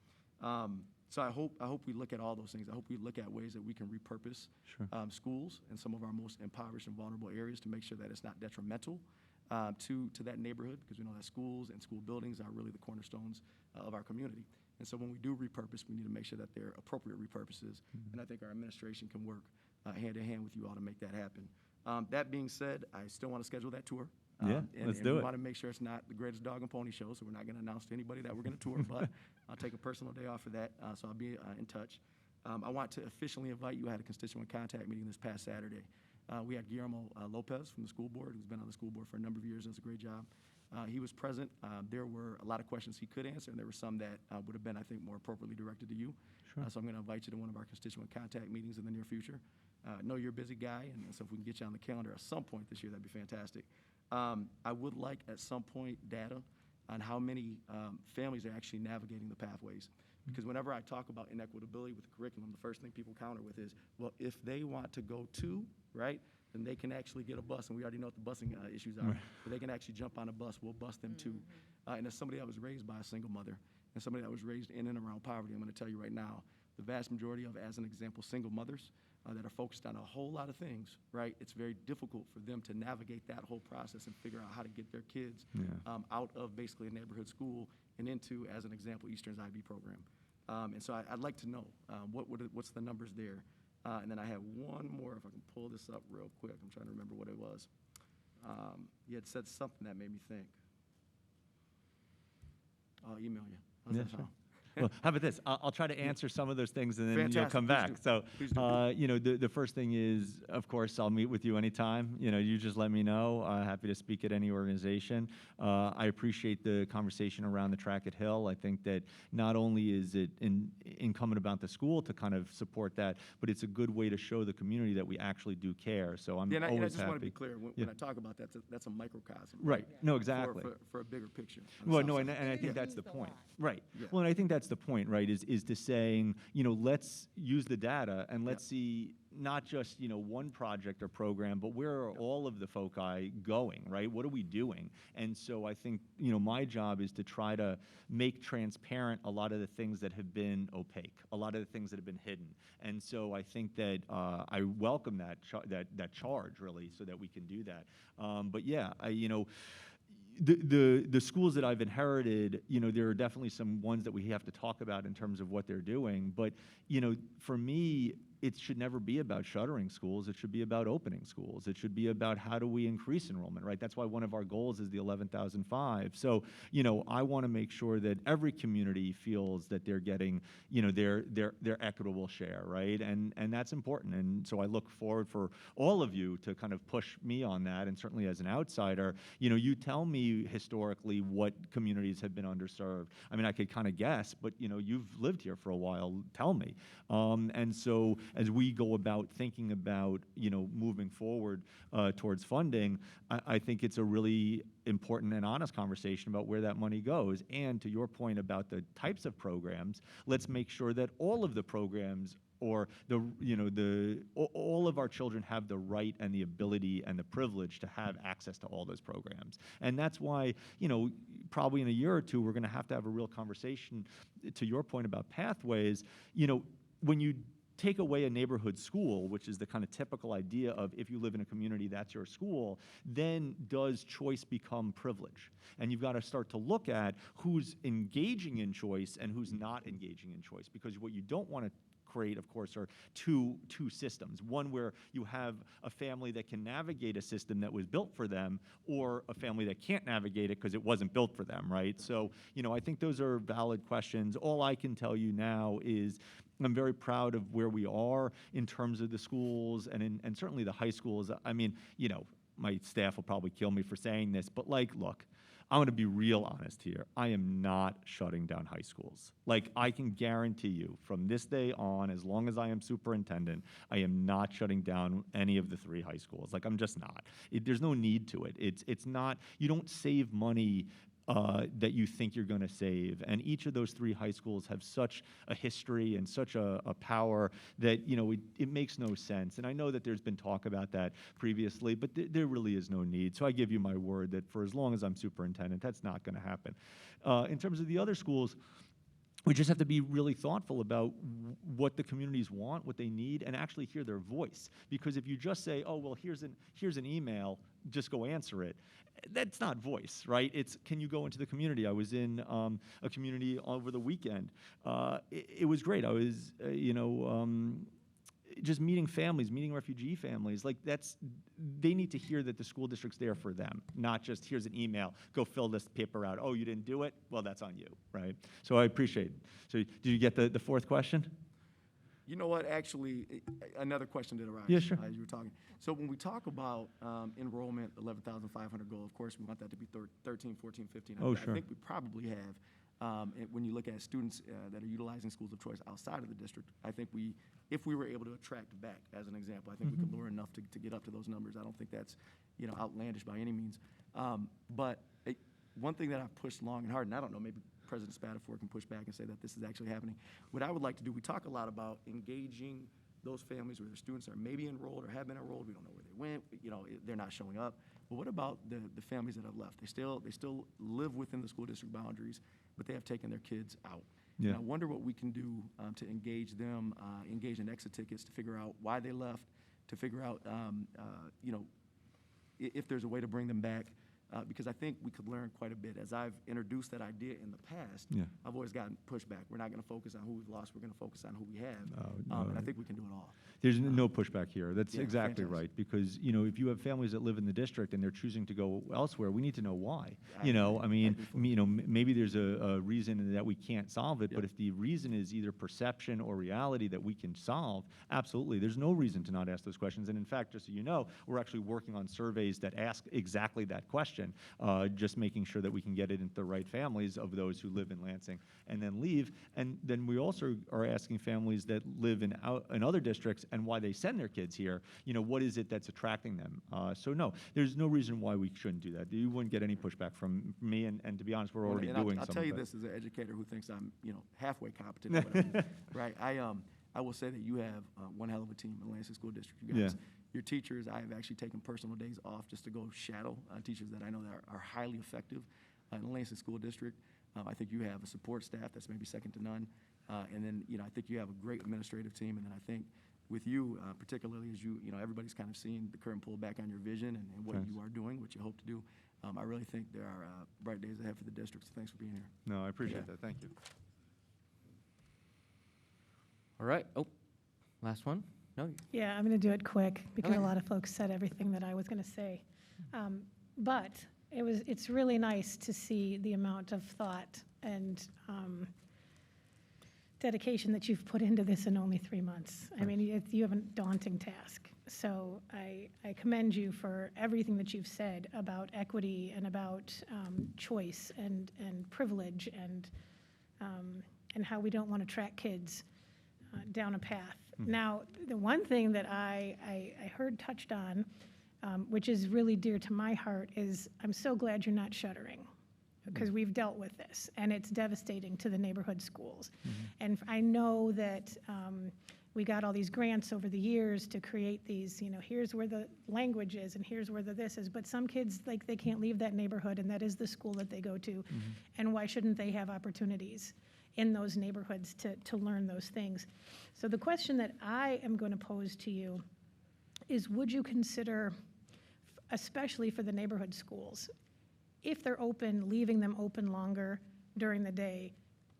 Speaker 2: So I hope we look at all those things. I hope we look at ways that we can repurpose schools in some of our most impoverished and vulnerable areas to make sure that it's not detrimental to that neighborhood, because we know that schools and school buildings are really the cornerstones of our community. And so when we do repurpose, we need to make sure that they're appropriate repurposes. And I think our administration can work hand in hand with you all to make that happen. That being said, I still want to schedule that tour.
Speaker 6: Let's do it.
Speaker 2: We want to make sure it's not the greatest dog and pony show, so we're not going to announce to anybody that we're going to tour, but I'll take a personal day off for that, so I'll be in touch. I want to officially invite you. I had a constituent contact meeting this past Saturday. We had Guillermo Lopez from the school board, who's been on the school board for a number of years, does a great job. He was present. There were a lot of questions he could answer, and there were some that would have been, I think, more appropriately directed to you. So I'm going to invite you to one of our constituent contact meetings in the near future. I know you're a busy guy, and so if we can get you on the calendar at some point this year, that'd be fantastic. I would like, at some point, data on how many families are actually navigating the pathways. Because whenever I talk about inequitability with the curriculum, the first thing people counter with is, well, if they want to go to, right, then they can actually get a bus, and we already know what the busing issues are. But they can actually jump on a bus. We'll bus them too. And as somebody that was raised by a single mother, and somebody that was raised in and around poverty, I'm going to tell you right now, the vast majority of, as an example, single mothers that are focused on a whole lot of things, right? It's very difficult for them to navigate that whole process and figure out how to get their kids out of basically a neighborhood school and into, as an example, Eastern's IB program. And so I'd like to know what's the numbers there. And then I have one more, if I can pull this up real quick. I'm trying to remember what it was. You had said something that made me think. I'll email you. How's that sound?
Speaker 6: Well, how about this? I'll try to answer some of those things, and then
Speaker 2: Fantastic.
Speaker 6: you'll come
Speaker 2: Please
Speaker 6: back.
Speaker 2: do.
Speaker 6: So,
Speaker 2: Please do.
Speaker 6: the first thing is, of course, I'll meet with you anytime. You just let me know. Happy to speak at any organization. I appreciate the conversation around the track at Hill. I think that not only is it incumbent about the school to kind of support that, but it's a good way to show the community that we actually do care. So I'm
Speaker 2: And I
Speaker 6: always
Speaker 2: just
Speaker 6: happy.
Speaker 2: want to be clear, when I talk about that, that's a microcosm.
Speaker 6: Right. No, exactly.
Speaker 2: For a bigger picture. on the
Speaker 6: Well,
Speaker 2: south
Speaker 6: no,
Speaker 2: side.
Speaker 6: and I think that's the point. Right.
Speaker 2: Yeah.
Speaker 6: Well, and I think that's the point, right, is to saying, let's use the data and let's see not just, one project or program, but where are all of the foci going, right? What are we doing? And so I think, my job is to try to make transparent a lot of the things that have been opaque, a lot of the things that have been hidden. And so I think that I welcome that charge, really, so that we can do that. But yeah, the schools that I've inherited, there are definitely some ones that we have to talk about in terms of what they're doing. But, for me, it should never be about shuttering schools. It should be about opening schools. It should be about how do we increase enrollment, right? That's why one of our goals is the 11,005. So, I want to make sure that every community feels that they're getting, their equitable share, right? And that's important. And so I look forward for all of you to kind of push me on that. And certainly as an outsider, you tell me historically what communities have been underserved. I mean, I could kind of guess, but you've lived here for a while. Tell me. And so as we go about thinking about moving forward towards funding, I think it's a really important and honest conversation about where that money goes. And to your point about the types of programs, let's make sure that all of the programs or all of our children have the right and the ability and the privilege to have access to all those programs. And that's why, probably in a year or two, we're going to have a real conversation, to your point about pathways. When you take away a neighborhood school, which is the kind of typical idea of if you live in a community, that's your school, then does choice become privilege? And you've got to start to look at who's engaging in choice and who's not engaging in choice, because what you don't want to create, of course, are two systems. One where you have a family that can navigate a system that was built for them, or a family that can't navigate it because it wasn't built for them, right? So, I think those are valid questions. All I can tell you now is I'm very proud of where we are in terms of the schools and certainly the high schools. I mean, my staff will probably kill me for saying this, but look, I'm going to be real honest here. I am not shutting down high schools. I can guarantee you from this day on, as long as I am superintendent, I am not shutting down any of the 3 high schools. I'm just not. There's no need to it. It's not, you don't save money that you think you're going to save. And each of those 3 high schools have such a history and such a power that, it makes no sense. And I know that there's been talk about that previously, but there really is no need. So I give you my word that for as long as I'm superintendent, that's not going to happen. In terms of the other schools, we just have to be really thoughtful about what the communities want, what they need, and actually hear their voice. Because if you just say, oh, well, here's an email, just go answer it, that's not voice, right? It's, can you go into the community? I was in a community over the weekend. It was great. I was, just meeting families, meeting refugee families. They need to hear that the school district's there for them, not just here's an email, go fill this paper out. Oh, you didn't do it? Well, that's on you, right? So I appreciate it. So did you get the 4th question?
Speaker 2: You know what, actually, another question that arose
Speaker 6: Yeah, sure.
Speaker 2: as you were talking. So when we talk about enrollment, 11,500 goal, of course, we want that to be 13, 14, 15.
Speaker 6: Oh,
Speaker 2: I
Speaker 6: sure.
Speaker 2: think we probably have, when you look at students that are utilizing schools of choice outside of the district, I think if we were able to attract back, as an example, I think we could lure enough to get up to those numbers. I don't think that's, outlandish by any means. But one thing that I've pushed long and hard, and I don't know, maybe President Spatafor can push back and say that this is actually happening. What I would like to do, we talk a lot about engaging those families where their students are maybe enrolled or have been enrolled. We don't know where they went. They're not showing up. But what about the families that have left? They still live within the school district boundaries, but they have taken their kids out.
Speaker 6: Yeah.
Speaker 2: And I wonder what we can do to engage them, engage in exit tickets, to figure out why they left, to figure out, if there's a way to bring them back. Because I think we could learn quite a bit. As I've introduced that idea in the past,
Speaker 6: Yeah.
Speaker 2: I've always gotten pushback. We're not going to focus on who we've lost. We're going to focus on who we have.
Speaker 6: No,
Speaker 2: And I think we can do it all.
Speaker 6: There's no pushback here. That's
Speaker 2: Yeah,
Speaker 6: exactly
Speaker 2: fantastic.
Speaker 6: right. Because, if you have families that live in the district and they're choosing to go elsewhere, we need to know why. Maybe there's a reason that we can't solve it, but if the reason is either perception or reality that we can solve, absolutely. There's no reason to not ask those questions. And in fact, just so you know, we're actually working on surveys that ask exactly that question, just making sure that we can get it into the right families of those who live in Lansing and then leave. And then we also are asking families that live in other districts and why they send their kids here, what is it that's attracting them? So no, there's no reason why we shouldn't do that. You wouldn't get any pushback from me, and to be honest, we're already doing
Speaker 2: I'll
Speaker 6: some
Speaker 2: tell you
Speaker 6: of it.
Speaker 2: this as an educator who thinks I'm, halfway competent or whatever, right? I will say that you have one hell of a team in Lansing School District. You guys, your teachers, I have actually taken personal days off just to go shadow teachers that I know that are highly effective in the Lansing School District. I think you have a support staff that's maybe second to none. And then, I think you have a great administrative team. And then I think with you, particularly as everybody's kind of seeing the current pullback on your vision and what you are doing, what you hope to do. I really think there are bright days ahead for the district. So thanks for being here.
Speaker 6: No, I appreciate that. Thank you.
Speaker 4: All right. Oh, Last one? No?
Speaker 1: Yeah, I'm going to do it quick because
Speaker 4: Okay.
Speaker 1: a lot of folks said everything that I was going to say. But it's really nice to see the amount of thought and dedication that you've put into this in only 3 months. I mean, you have a daunting task. So I commend you for everything that you've said about equity and about choice and privilege and how we don't want to track kids down a path. Now, the one thing that I heard touched on, which is really dear to my heart, is I'm so glad you're not shuttering, because we've dealt with this, and it's devastating to the neighborhood schools. And I know that we got all these grants over the years to create these, here's where the language is and here's where the this is, but some kids, like, they can't leave that neighborhood, and that is the school that they go to. And why shouldn't they have opportunities in those neighborhoods to learn those things? So the question that I am going to pose to you is, would you consider, especially for the neighborhood schools, if they're open, leaving them open longer during the day,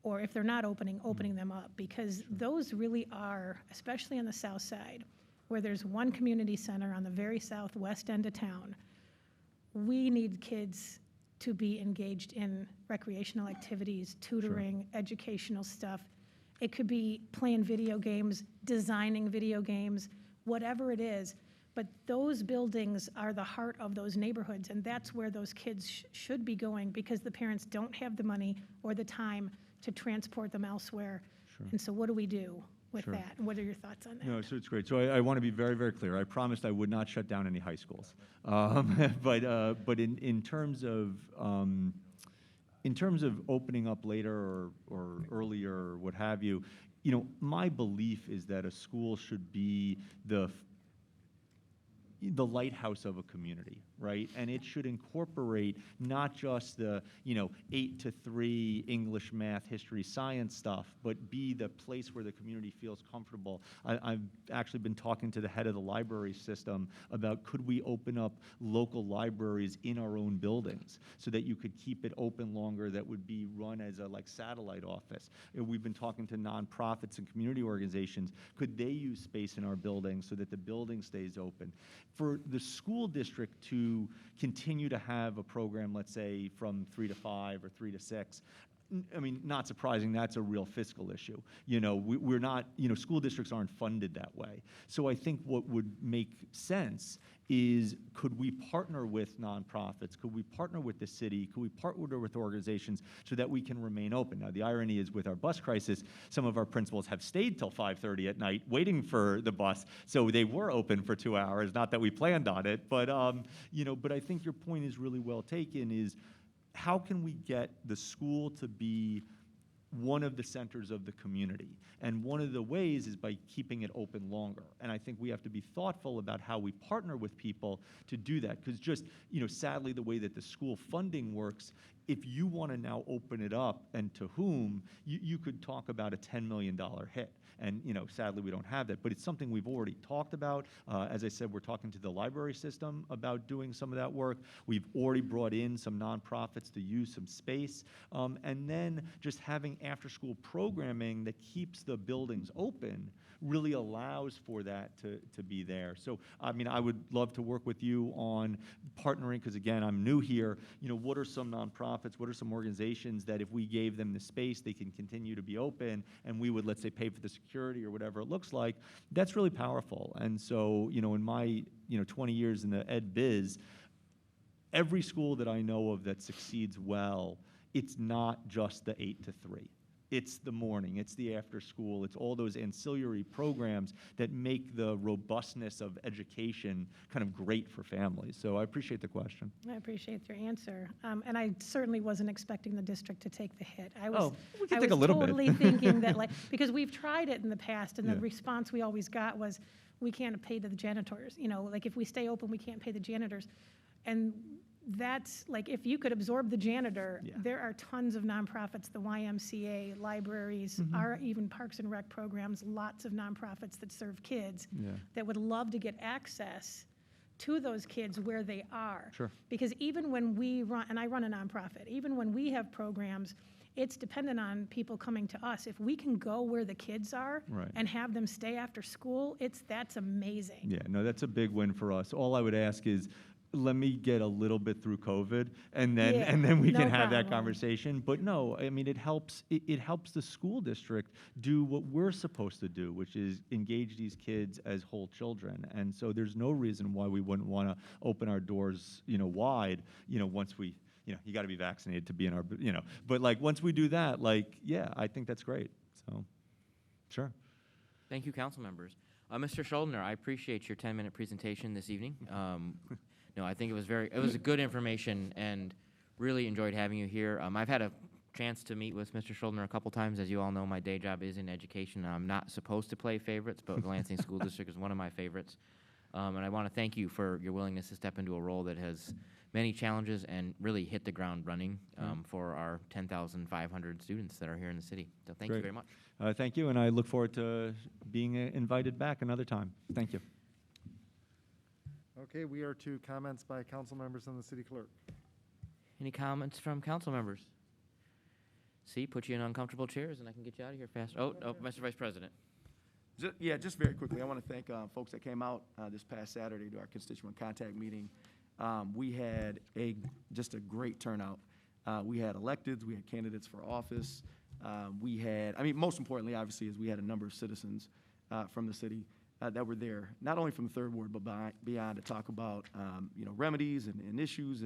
Speaker 1: or if they're not opening them up? Because those really are, especially on the south side, where there's one community center on the very southwest end of town, we need kids to be engaged in recreational activities, tutoring, educational stuff. It could be playing video games, designing video games, whatever it is. But those buildings are the heart of those neighborhoods, and that's where those kids should be going, because the parents don't have the money or the time to transport them elsewhere. And so what do we do with that? And what are your thoughts on that?
Speaker 6: No, so it's great. So I want to be very, very clear. I promised I would not shut down any high schools. But in terms of opening up later or earlier or what have you, my belief is that a school should be the lighthouse of a community, right? And it should incorporate not just the 8 to 3 English, math, history, science stuff, but be the place where the community feels comfortable. I've actually been talking to the head of the library system about, could we open up local libraries in our own buildings so that you could keep it open longer, that would be run as a satellite office. We've been talking to nonprofits and community organizations. Could they use space in our buildings so that the building stays open? For the school district to continue to have a program, let's say from 3 to 5 or 3 to 6, I mean, not surprising, that's a real fiscal issue. We're not, school districts aren't funded that way. So I think what would make sense is, could we partner with nonprofits? Could we partner with the city? Could we partner with organizations so that we can remain open? Now, the irony is, with our bus crisis, some of our principals have stayed till 5:30 at night waiting for the bus, so they were open for 2 hours. Not that we planned on it, but but I think your point is really well taken. Is how can we get the school to be one of the centers of the community? And one of the ways is by keeping it open longer. And I think we have to be thoughtful about how we partner with people to do that. Because just, sadly, the way that the school funding works, if you want to now open it up, and to whom, you could talk about a $10 million hit. And, sadly, we don't have that. But it's something we've already talked about. As I said, we're talking to the library system about doing some of that work. We've already brought in some nonprofits to use some space. And then just having after-school programming that keeps the buildings open really allows for that to be there. So, I mean, I would love to work with you on partnering, because, again, I'm new here. What are some nonprofits, what are some organizations that if we gave them the space, they can continue to be open, and we would, let's say, pay for the security or whatever it looks like? That's really powerful. And so, in my, 20 years in the ed biz, every school that I know of that succeeds well, it's not just the 8 to 3. It's the morning, it's the after school, it's all those ancillary programs that make the robustness of education kind of great for families. So I appreciate the question.
Speaker 1: I appreciate your answer. And I certainly wasn't expecting the district to take the hit.
Speaker 6: We can take a little bit.
Speaker 1: totally thinking that, because we've tried it in the past, and the
Speaker 6: Yeah.
Speaker 1: response we always got was, we can't pay to the janitors. If we stay open, we can't pay the janitors. And that's, if you could absorb the janitor,
Speaker 6: Yeah.
Speaker 1: there are tons of nonprofits, the YMCA, libraries, our even Parks and Rec programs, lots of nonprofits that serve kids
Speaker 6: Yeah.
Speaker 1: that would love to get access to those kids where they are.
Speaker 6: Sure.
Speaker 1: Because even when we run, and I run a nonprofit, even when we have programs it's dependent on people coming to us. If we can go where the kids are
Speaker 6: Right.
Speaker 1: and have them stay after school, that's amazing.
Speaker 6: Yeah, no, that's a big win for us. All I would ask is, let me get a little bit through COVID, and then
Speaker 1: Yeah,
Speaker 6: we
Speaker 1: no
Speaker 6: can have that
Speaker 1: problem.
Speaker 6: conversation. But no, I mean, it helps the school district do what we're supposed to do, which is engage these kids as whole children. And so there's no reason why we wouldn't want to open our doors, wide, once we, you got to be vaccinated to be in our, but like once we do that, like, yeah, I think that's great. So, sure.
Speaker 4: Thank you, council members. Mr. Scholdener, I appreciate your 10-minute presentation this evening. No, I think it was a good information, and really enjoyed having you here. I've had a chance to meet with Mr. Scholdener a couple times. As you all know, my day job is in education. I'm not supposed to play favorites, but the Lansing School District is one of my favorites. And I want to thank you for your willingness to step into a role that has many challenges and really hit the ground running for our 10,500 students that are here in the city. So thank you
Speaker 6: Great.
Speaker 4: very much.
Speaker 6: Thank you, and I look forward to being invited back another time. Thank you.
Speaker 5: Okay, we are to comments by council members and the city clerk.
Speaker 4: Any comments from council members? See, put you in uncomfortable chairs, and I can get you out of here fast. Oh, Mr. Vice President.
Speaker 2: Just very quickly, I want to thank folks that came out this past Saturday to our constituent contact meeting. We had just a great turnout. We had electeds, we had candidates for office. Most importantly, obviously, is we had a number of citizens from the city that were there, not only from the Third Ward, but beyond, to talk about, remedies and issues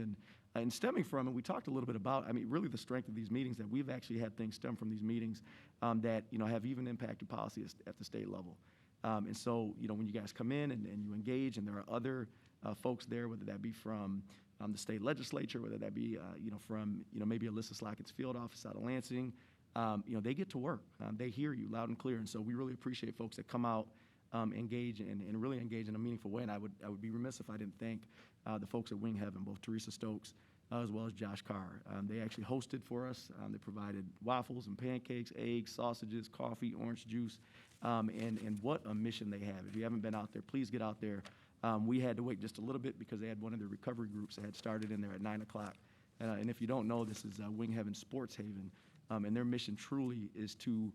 Speaker 2: and stemming from, and we talked a little bit about, really the strength of these meetings, that we've actually had things stem from these meetings that, have even impacted policy at the state level. And so, when you guys come in and you engage, and there are other folks there, whether that be from the state legislature, whether that be, from, maybe Alyssa Slockett's field office out of Lansing, they get to work. They hear you loud and clear. And so we really appreciate folks that come out, engage and really engage in a meaningful way. And I would be remiss if I didn't thank the folks at Wing Heaven, both Teresa Stokes as well as Josh Carr. They actually hosted for us. They provided waffles and pancakes, eggs, sausages, coffee, orange juice, and what a mission they have. If you haven't been out there, please get out there. We had to wait just a little bit because they had one of their recovery groups that had started in there at 9 o'clock. And if you don't know, this is Wing Heaven Sports Haven, and their mission truly is to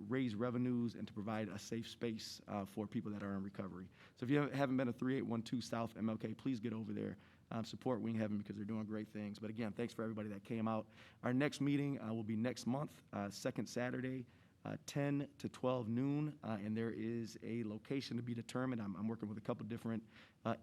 Speaker 2: raise revenues and to provide a safe space for people that are in recovery. So if you haven't been to 3812 South MLK, please get over there. Support Wing Heaven because they're doing great things. But again, thanks for everybody that came out. Our next meeting will be next month, second Saturday, 10 to 12 noon, and there is a location to be determined. I'm working with a couple different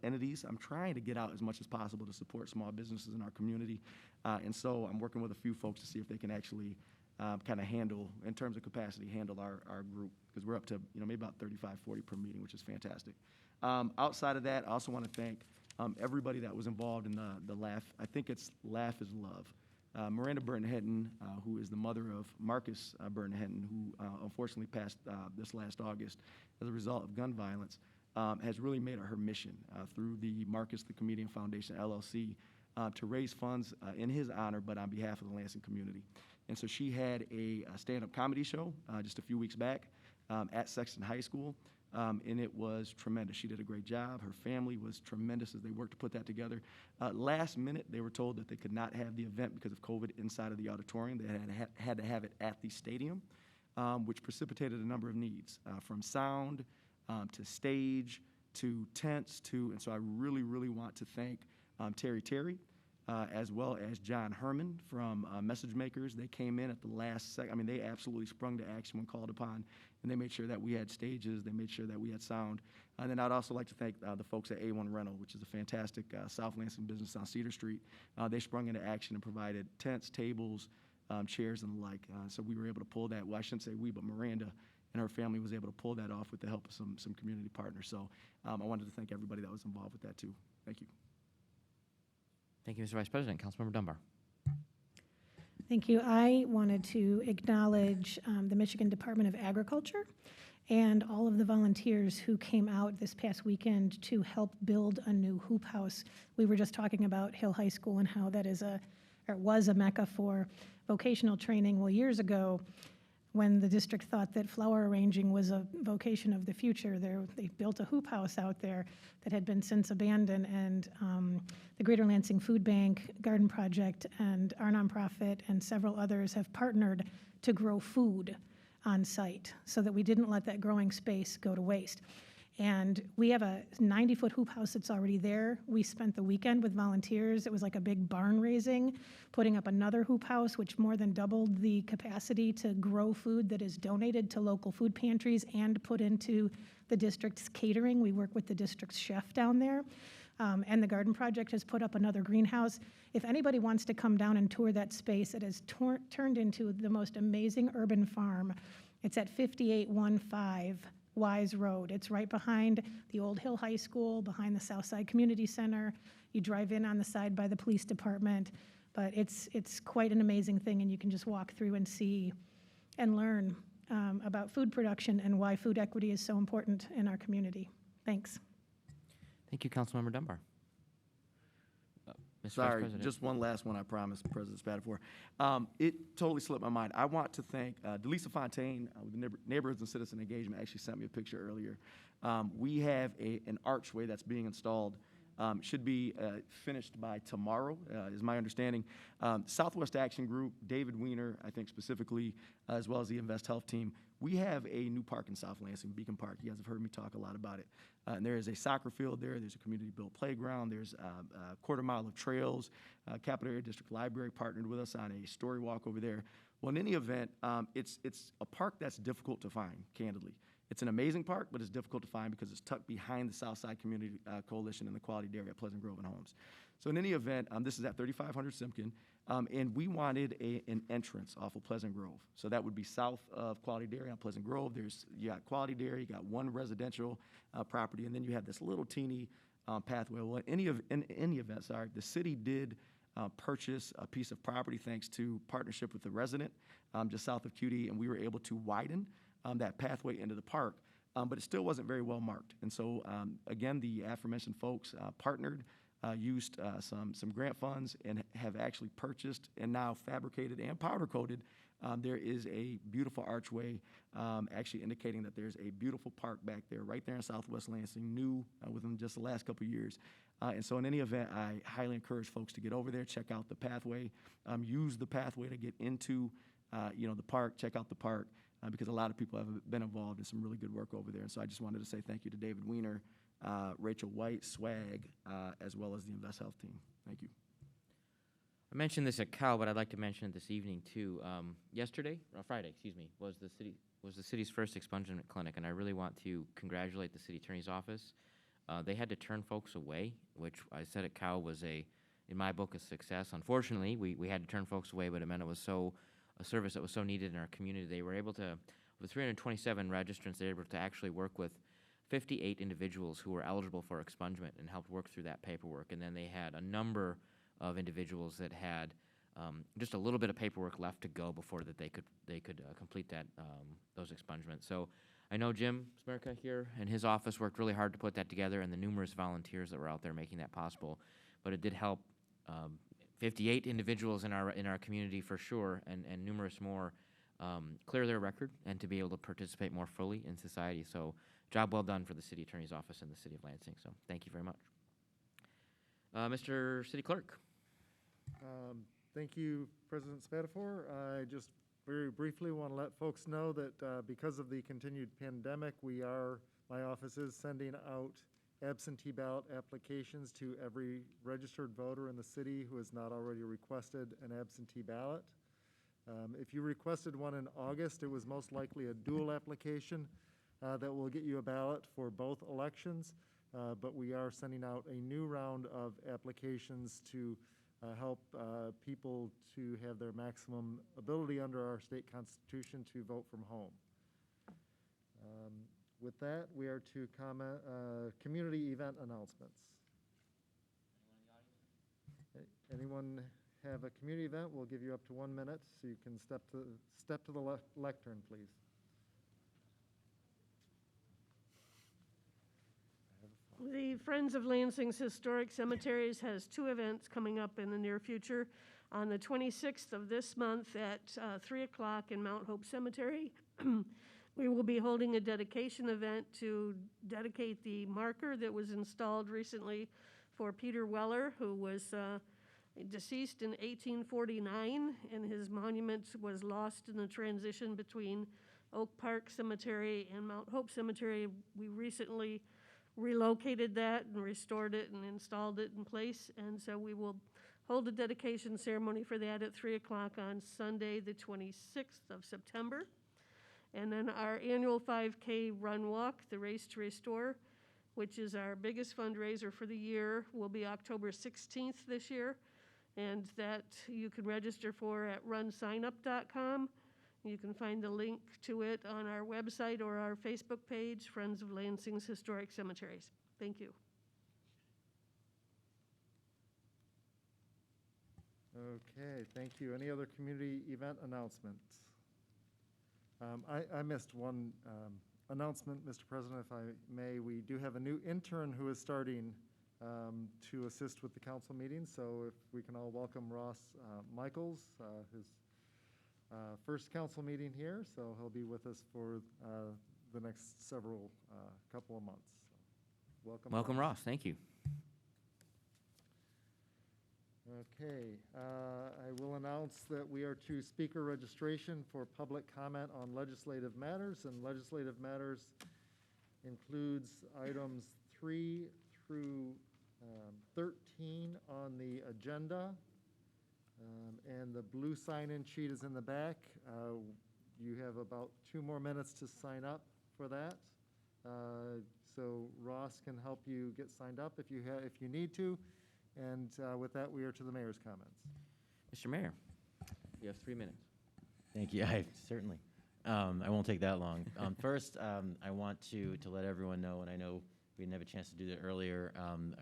Speaker 2: entities. I'm trying to get out as much as possible to support small businesses in our community, and so I'm working with a few folks to see if they can actually kind of handle, in terms of capacity, handle our group, because we're up to maybe about 35, 40 per meeting, which is fantastic. Outside of that, I also want to thank everybody that was involved in the Laugh. I think it's Laugh is Love. Miranda Burton-Henton, who is the mother of Marcus Burton-Henton, who unfortunately passed this last August as a result of gun violence, has really made it her mission through the Marcus the Comedian Foundation, LLC, to raise funds in his honor, but on behalf of the Lansing community. And so she had a stand-up comedy show just a few weeks back at Sexton High School. And it was tremendous. She did a great job. Her family was tremendous as they worked to put that together. Last minute, they were told that they could not have the event because of COVID inside of the auditorium. They had to have it at the stadium, which precipitated a number of needs, from sound to stage to tents and so I really, really want to thank Terry, as well as John Herman from Message Makers. They came in at the last second. They absolutely sprung to action when called upon, and they made sure that we had stages. They made sure that we had sound. And then I'd also like to thank the folks at A1 Rental, which is a fantastic South Lansing business on Cedar Street. They sprung into action and provided tents, tables, chairs, and the like. So we were able to pull that. Well, I shouldn't say we, but Miranda and her family was able to pull that off with the help of some community partners. So I wanted to thank everybody that was involved with that too. Thank you.
Speaker 4: Thank you, Mr. Vice President. Councilmember Dunbar.
Speaker 1: Thank you. I wanted to acknowledge the Michigan Department of Agriculture and all of the volunteers who came out this past weekend to help build a new hoop house. We were just talking about Hill High School and how that was a mecca for vocational training. Well, years ago, when the district thought that flower arranging was a vocation of the future. They built a hoop house out there that had been since abandoned, and the Greater Lansing Food Bank, Garden Project, and our nonprofit and several others have partnered to grow food on site so that we didn't let that growing space go to waste. And we have a 90-foot hoop house that's already there. We spent the weekend with volunteers. It was like a big barn raising, putting up another hoop house, which more than doubled the capacity to grow food that is donated to local food pantries and put into the district's catering. We work with the district's chef down there. And the Garden Project has put up another greenhouse. If anybody wants to come down and tour that space, it has turned into the most amazing urban farm. It's at 5815 Wise Road. It's right behind the Old Hill High School, behind the Southside Community Center. You drive in on the side by the police department, but it's quite an amazing thing, and you can just walk through and see and learn about food production and why food equity is so important in our community. Thanks.
Speaker 4: Thank you, Councilmember Dunbar. Mr. Vice
Speaker 2: Sorry,
Speaker 4: President.
Speaker 2: just one last one, I promise, President Spatafor. It totally slipped my mind. I want to thank Delisa Fontaine with the Neighborhoods and Citizen Engagement. Actually sent me a picture earlier. We have an archway that's being installed. Should be finished by tomorrow, is my understanding. Southwest Action Group, David Weiner, I think specifically, as well as the Invest Health team, we have a new park in South Lansing, Beacon Park. You guys have heard me talk a lot about it. And there is a soccer field there. There's a community-built playground. There's a quarter mile of trails. Capital Area District Library partnered with us on a story walk over there. Well, in any event, it's a park that's difficult to find, candidly. It's an amazing park, but it's difficult to find because it's tucked behind the Southside Community Coalition and the Quality Dairy at Pleasant Grove and Homes. So in any event, this is at 3500 Simpkin, and we wanted an entrance off of Pleasant Grove. So that would be south of Quality Dairy on Pleasant Grove. You got Quality Dairy, you got one residential property, and then you have this little teeny pathway. Well, in any event, the city did purchase a piece of property thanks to partnership with the resident just south of QD, and we were able to widen that pathway into the park, but it still wasn't very well marked. And so, again, the aforementioned folks partnered, used some grant funds, and have actually purchased and now fabricated and powder coated. There is a beautiful archway, actually indicating that there's a beautiful park back there, right there in Southwest Lansing, new within just the last couple of years. And so in any event, I highly encourage folks to get over there, check out the pathway, use the pathway to get into the park, check out the park, because a lot of people have been involved in some really good work over there. And so I just wanted to say thank you to David Weiner, Rachel White, Swag, as well as the Invest Health team. Thank you.
Speaker 4: I mentioned this at Cal, but I'd like to mention it this evening too. Friday, was the city's first expungement clinic, and I really want to congratulate the city attorney's office. They had to turn folks away, which I said at Cal was in my book, a success. Unfortunately, we had to turn folks away, but it meant it was a service that was so needed in our community. They were able to, with 327 registrants, they were able to actually work with 58 individuals who were eligible for expungement and helped work through that paperwork. And then they had a number of individuals that had just a little bit of paperwork left to go before that they could complete those expungements. So I know Jim Smirka here and his office worked really hard to put that together, and the numerous volunteers that were out there making that possible. But it did help 58 individuals in our community for sure, and numerous more clear their record and to be able to participate more fully in society. So job well done for the city attorney's office and the city of Lansing. So thank you very much. Mr. City Clerk.
Speaker 5: Thank you, President Spatafor. I just very briefly want to let folks know that because of the continued pandemic, my office is sending out absentee ballot applications to every registered voter in the city who has not already requested an absentee ballot. If you requested one in August, it was most likely a dual application that will get you a ballot for both elections, but we are sending out a new round of applications to help people to have their maximum ability under our state constitution to vote from home. With that, we are to community event announcements. Anyone have a community event? We'll give you up to 1 minute, so you can step to the lectern, please.
Speaker 11: The Friends of Lansing's Historic Cemeteries has two events coming up in the near future. On the 26th of this month at 3 o'clock in Mount Hope Cemetery, we will be holding a dedication event to dedicate the marker that was installed recently for Peter Weller, who was deceased in 1849, and his monument was lost in the transition between Oak Park Cemetery and Mount Hope Cemetery. We recently relocated that and restored it and installed it in place, and so we will hold a dedication ceremony for that at 3 o'clock on Sunday, the 26th of September. And then our annual 5K run walk, the Race to Restore, which is our biggest fundraiser for the year, will be October 16th this year, and that you can register for at runsignup.com. You can find the link to it on our website or our Facebook page, Friends of Lansing's Historic Cemeteries. Thank you.
Speaker 5: Okay, thank you. Any other community event announcements? I missed one announcement, Mr. President, if I may. We do have a new intern who is starting to assist with the council meetings, so if we can all welcome Ross Michaels, his first council meeting here, so he'll be with us for the next several couple of months. So
Speaker 4: Welcome, Ross. Thank you.
Speaker 5: Okay, I will announce that we are to speaker registration for public comment on legislative matters, and legislative matters includes items 3 through 13 on the agenda. And the blue sign-in sheet is in the back. You have about 2 more minutes to sign up for that. So Ross can help you get signed up if you need to. And with that, we are to the mayor's comments.
Speaker 4: Mr. Mayor, you have 3 minutes.
Speaker 10: Thank you. Certainly. I won't take that long. First, I want to let everyone know, and I know we didn't have a chance to do that earlier,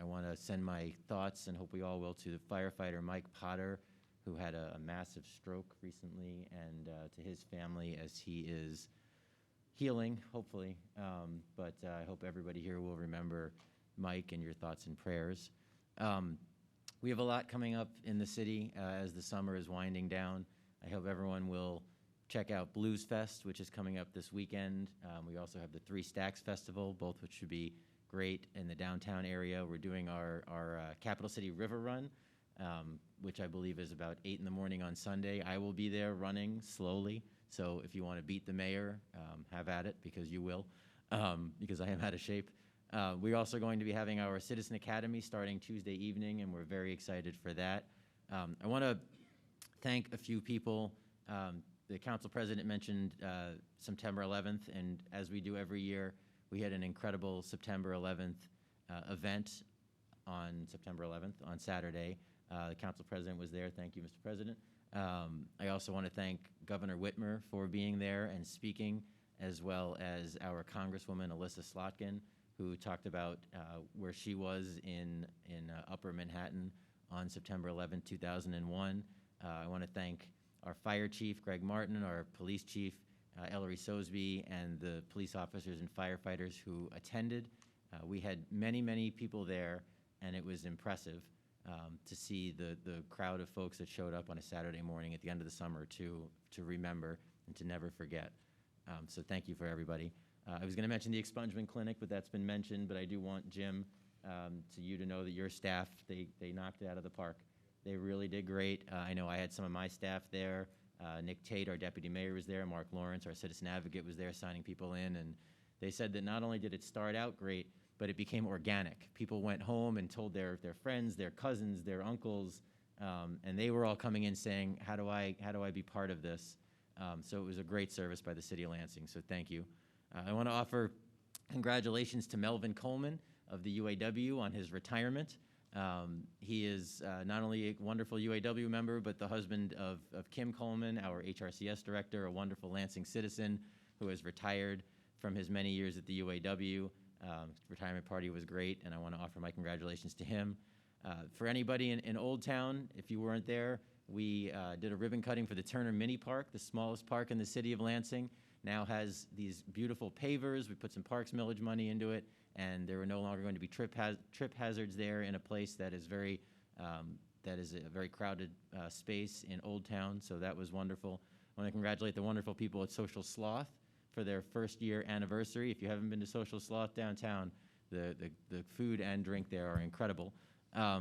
Speaker 10: I want to send my thoughts, and hope we all will, to the firefighter Mike Potter, who had a massive stroke recently, and to his family as he is healing, hopefully. But I hope everybody here will remember Mike and your thoughts and prayers. We have a lot coming up in the city as the summer is winding down. I hope everyone will check out Blues Fest, which is coming up this weekend. We also have the Three Stacks Festival, both which should be great in the downtown area. We're doing our Capital City River Run, which I believe is about 8 in the morning on Sunday. I will be there running slowly, so if you want to beat the mayor, have at it, because you will, because I am out of shape. We're also going to be having our Citizen Academy starting Tuesday evening, and we're very excited for that. I want to thank a few people. The council president mentioned September 11th, and as we do every year, we had an incredible September 11th event on September 11th, on Saturday. The council president was there. Thank you, Mr. President. I also want to thank Governor Whitmer for being there and speaking, as well as our Congresswoman Alyssa Slotkin, who talked about where she was in Upper Manhattan on September 11, 2001. I want to thank our fire chief, Greg Martin, our police chief, Ellery Sosby, and the police officers and firefighters who attended. We had many, many people there, and it was impressive to see the crowd of folks that showed up on a Saturday morning at the end of the summer to remember and to never forget. So thank you for everybody. I was going to mention the expungement clinic, but that's been mentioned, but I do want Jim to know that your staff, they knocked it out of the park. They really did great. I know I had some of my staff there. Nick Tate, our deputy mayor, was there. Mark Lawrence, our citizen advocate, was there signing people in. And they said that not only did it start out great, but it became organic. People went home and told their friends, their cousins, their uncles, and they were all coming in saying, how do I be part of this? So it was a great service by the city of Lansing, so thank you. I want to offer congratulations to Melvin Coleman of the UAW on his retirement. He is not only a wonderful UAW member, but the husband of Kim Coleman, our HRCS director, a wonderful Lansing citizen who has retired from his many years at the UAW. Retirement party was great, and I want to offer my congratulations to him. For anybody in Old Town, if you weren't there, we did a ribbon cutting for the Turner Mini Park, the smallest park in the city of Lansing. Now has these beautiful pavers. We put some parks millage money into it, and there were no longer going to be trip hazards there in a place that is very that is a very crowded space in Old Town, so that was wonderful. I want to congratulate the wonderful people at Social Sloth for their first year anniversary. If you haven't been to Social Sloth downtown, the food and drink there are incredible. I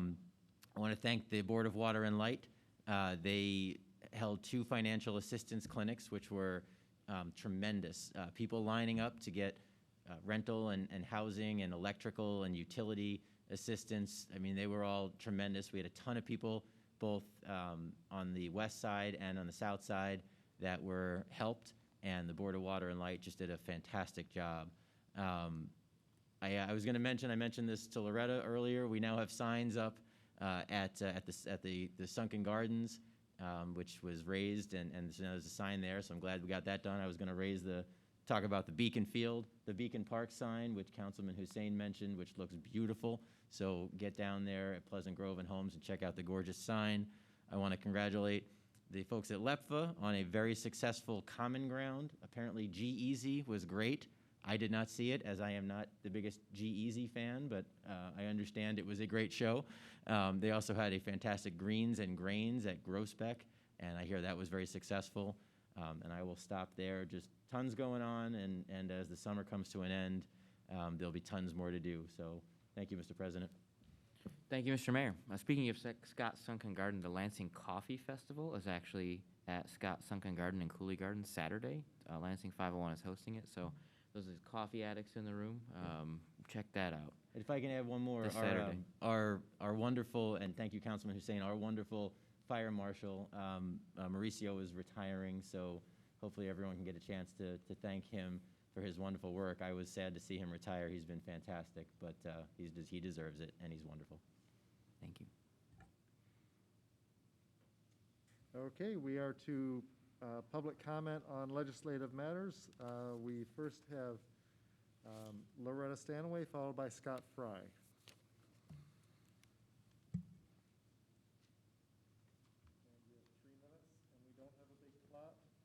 Speaker 10: want to thank the Board of Water and Light. They held 2 financial assistance clinics, which were tremendous. People lining up to get rental and housing and electrical and utility assistance. I mean, they were all tremendous. We had a ton of people, both on the west side and on the south side, that were helped, and the Board of Water and Light just did a fantastic job. I was going to mention, I mentioned this to Loretta earlier, we now have signs up at the Sunken Gardens, which was raised, and so now there's a sign there, so I'm glad we got that done. I was going to talk about the Beacon Field, the Beacon Park sign, which Councilman Hussein mentioned, which looks beautiful. So get down there at Pleasant Grove and Homes and check out the gorgeous sign. I want to congratulate the folks at LEPFA on a very successful Common Ground. Apparently G-Eazy was great. I did not see it, as I am not the biggest G-Eazy fan, but I understand it was a great show. They also had a fantastic Greens and Grains at Groesbeck, and I hear that was very successful. And I will stop there. Just tons going on, and as the summer comes to an end, there'll be tons more to do. So thank you, Mr. President.
Speaker 4: Thank you, Mr. Mayor. Speaking of Scott Sunken Garden, the Lansing Coffee Festival is actually at Scott Sunken Garden and Cooley Garden Saturday. Lansing 501 is hosting it, so those are coffee addicts in the room. Check that out.
Speaker 10: If I can add one more,
Speaker 4: This Saturday.
Speaker 10: our wonderful, and thank you, Councilman Hussein, our wonderful Fire Marshal, Mauricio, is retiring, so hopefully everyone can get a chance to thank him for his wonderful work. I was sad to see him retire. He's been fantastic, but he deserves it, and he's wonderful.
Speaker 4: Thank you.
Speaker 5: Okay, we are to public comment on legislative matters. We first have Loretta Stanaway, followed by Scott Fry.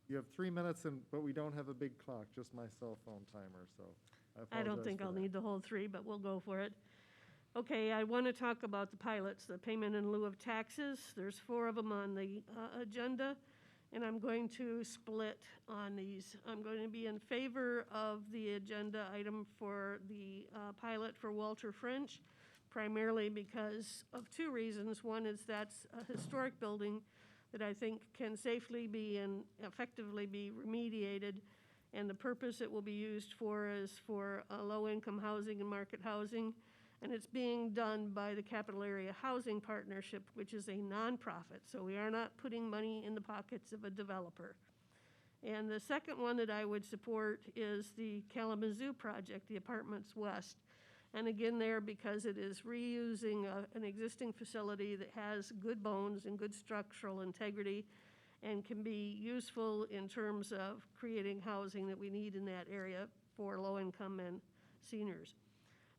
Speaker 5: You have 3 minutes, but we don't have a big clock, just my cell phone timer, so I apologize.
Speaker 11: I don't think
Speaker 5: for
Speaker 11: I'll
Speaker 5: that.
Speaker 11: need the whole 3, but we'll go for it. Okay, I want to talk about the pilots, the payment in lieu of taxes. There's 4 of them on the agenda, and I'm going to split on these. I'm going to be in favor of the agenda item for the pilot for Walter French, primarily because of 2 reasons. One is that's a historic building that I think can safely be and effectively be remediated, and the purpose it will be used for is for low-income housing and market housing, and it's being done by the Capital Area Housing Partnership, which is a nonprofit, so we are not putting money in the pockets of a developer. And the second one that I would support is the Kalamazoo project, the Apartments West. And again there, because it is reusing an existing facility that has good bones and good structural integrity and can be useful in terms of creating housing that we need in that area for low-income and seniors.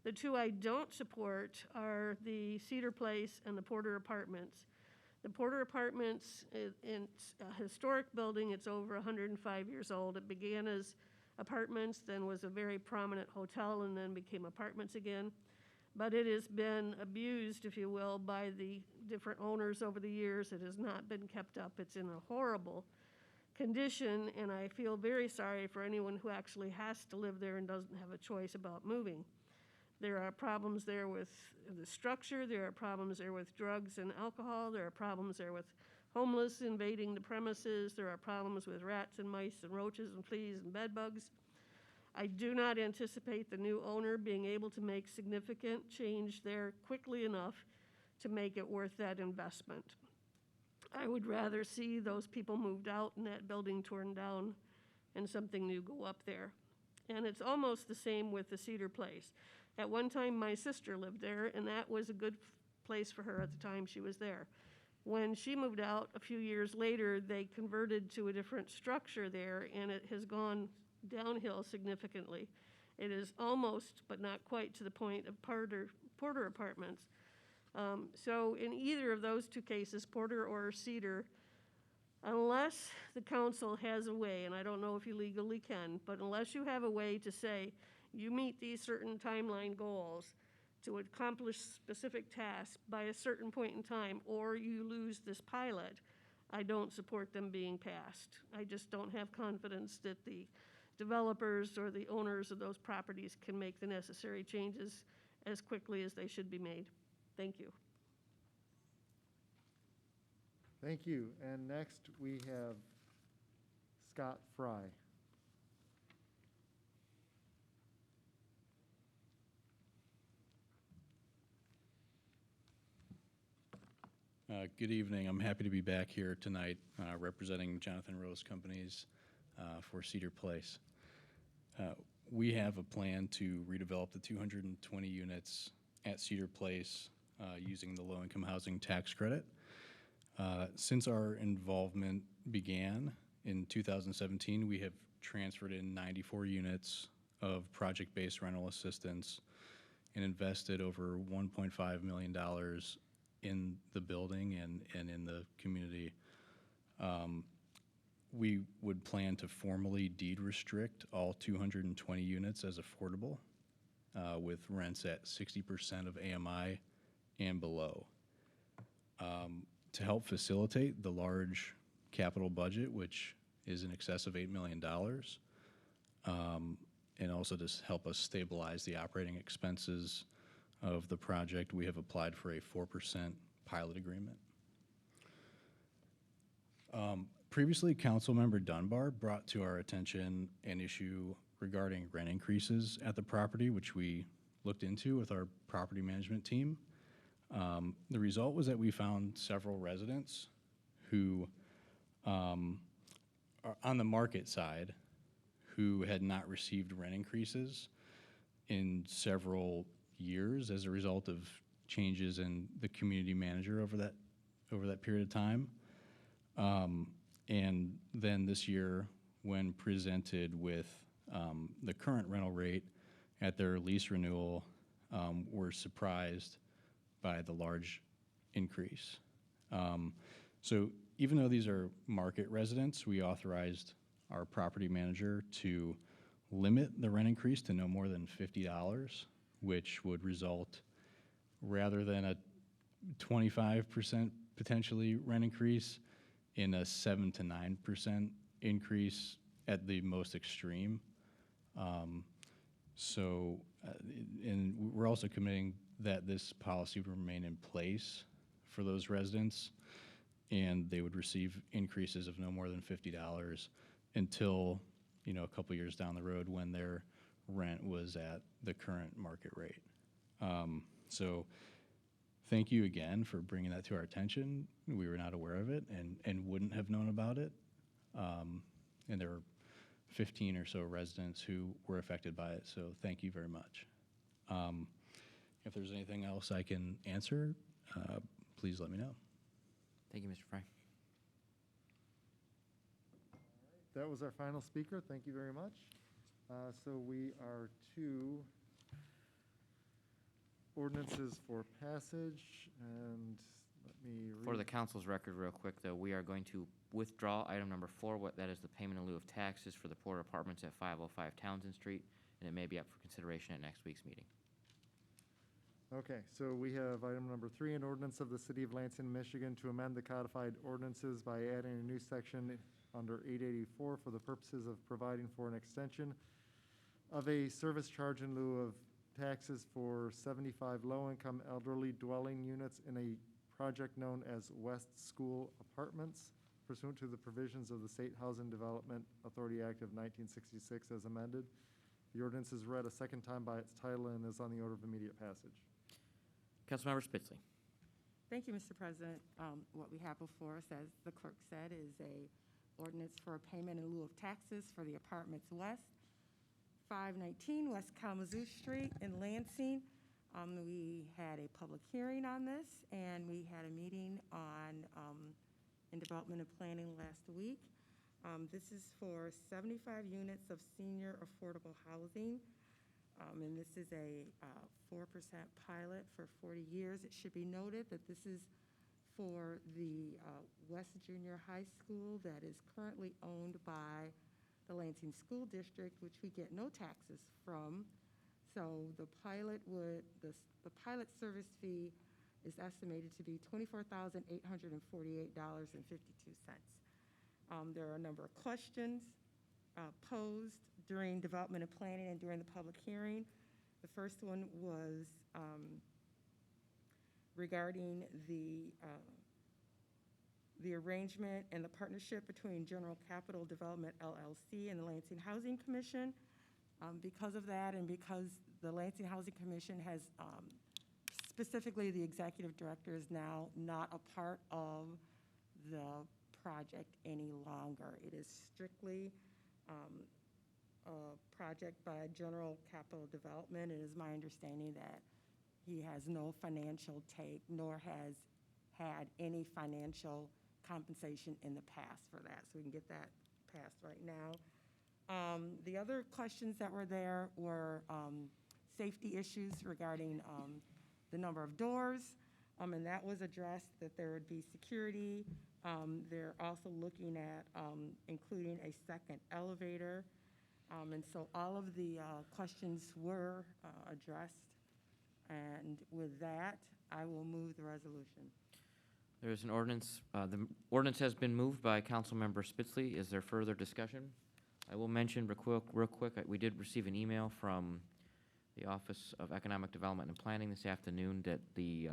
Speaker 11: The 2 I don't support are the Cedar Place and the Porter Apartments. The Porter Apartments, it's a historic building. It's over 105 years old. It began as apartments, then was a very prominent hotel, and then became apartments again. But it has been abused, if you will, by the different owners over the years. It has not been kept up. It's in a horrible condition, and I feel very sorry for anyone who actually has to live there and doesn't have a choice about moving. There are problems there with the structure. There are problems there with drugs and alcohol. There are problems there with homeless invading the premises. There are problems with rats and mice and roaches and fleas and bed bugs. I do not anticipate the new owner being able to make significant change there quickly enough to make it worth that investment. I would rather see those people moved out and that building torn down and something new go up there. And it's almost the same with the Cedar Place. At one time, my sister lived there, and that was a good place for her at the time she was there. When she moved out a few years later, they converted to a different structure there, and it has gone downhill significantly. It is almost, but not quite, to the point of Porter Apartments. So in either of those 2 cases, Porter or Cedar, unless the council has a way, and I don't know if you legally can, but unless you have a way to say, you meet these certain timeline goals to accomplish specific tasks by a certain point in time, or you lose this pilot, I don't support them being passed. I just don't have confidence that the developers or the owners of those properties can make the necessary changes as quickly as they should be made. Thank you.
Speaker 5: Thank you. And next, we have Scott Fry.
Speaker 12: Good evening. I'm happy to be back here tonight representing Jonathan Rose Companies for Cedar Place. We have a plan to redevelop the 220 units at Cedar Place using the low-income housing tax credit. Since our involvement began in 2017, we have transferred in 94 units of project-based rental assistance and invested over $1.5 million in the building and in the community. We would plan to formally deed restrict all 220 units as affordable with rents at 60% of AMI and below. To help facilitate the large capital budget, which is in excess of $8 million, and also to help us stabilize the operating expenses of the project, we have applied for a 4% pilot agreement. Previously, Councilmember Dunbar brought to our attention an issue regarding rent increases at the property, which we looked into with our property management team. The result was that we found several residents who are on the market side who had not received rent increases in several years as a result of changes in the community manager over that period of time. And then this year, when presented with the current rental rate at their lease renewal, were surprised by the large increase. So even though these are market residents, we authorized our property manager to limit the rent increase to no more than $50, which would result, rather than a 25% potentially rent increase, in a 7 to 9% increase at the most extreme. And we're also committing that this policy would remain in place for those residents, and they would receive increases of no more than $50 until, a couple years down the road when their rent was at the current market rate. So thank you again for bringing that to our attention. We were not aware of it and wouldn't have known about it. And there were 15 or so residents who were affected by it, so thank you very much. If there's anything else I can answer, please let me know.
Speaker 4: Thank you, Mr. Fry.
Speaker 5: That was our final speaker. Thank you very much. So we are to ordinances for passage, and let me read.
Speaker 4: For the council's record, real quick, though, we are going to withdraw item number 4, that is the payment in lieu of taxes for the Porter Apartments at 505 Townsend Street, and it may be up for consideration at next week's meeting.
Speaker 5: Okay, so we have item number 3, an ordinance of the City of Lansing, Michigan to amend the codified ordinances by adding a new section under 884 for the purposes of providing for an extension of a service charge in lieu of taxes for 75 low-income elderly dwelling units in a project known as West School Apartments pursuant to the provisions of the State Housing Development Authority Act of 1966 as amended. The ordinance is read a second time by its title and is on the order of immediate passage.
Speaker 4: Councilmember Spitzley.
Speaker 8: Thank you, Mr. President. What we have before us, as the clerk said, is a ordinance for a payment in lieu of taxes for the Apartments West, 519 West Kalamazoo Street in Lansing. We had a public hearing on this, and we had a meeting in Development and Planning last week. This is for 75 units of senior affordable housing, and this is a 4% pilot for 40 years. It should be noted that this is for the West Junior High School that is currently owned by the Lansing School District, which we get no taxes from. So the pilot the pilot service fee is estimated to be $24,848.52. There are a number of questions posed during development and planning and during the public hearing. The first one was regarding the arrangement and the partnership between General Capital Development LLC and the Lansing Housing Commission. Because of that, and because the Lansing Housing Commission has, specifically the executive director is now not a part of the project any longer. It is strictly a project by General Capital Development. It is my understanding that he has no financial take, nor has had any financial compensation in the past for that. So we can get that passed right now. The other questions that were there were safety issues regarding the number of doors, and that was addressed, that there would be security. They're also looking at including a second elevator. And so all of the questions were addressed. And with that, I will move the resolution.
Speaker 4: There is an ordinance. The ordinance has been moved by Councilmember Spitzley. Is there further discussion? I will mention real quick, we did receive an email from the Office of Economic Development and Planning this afternoon that the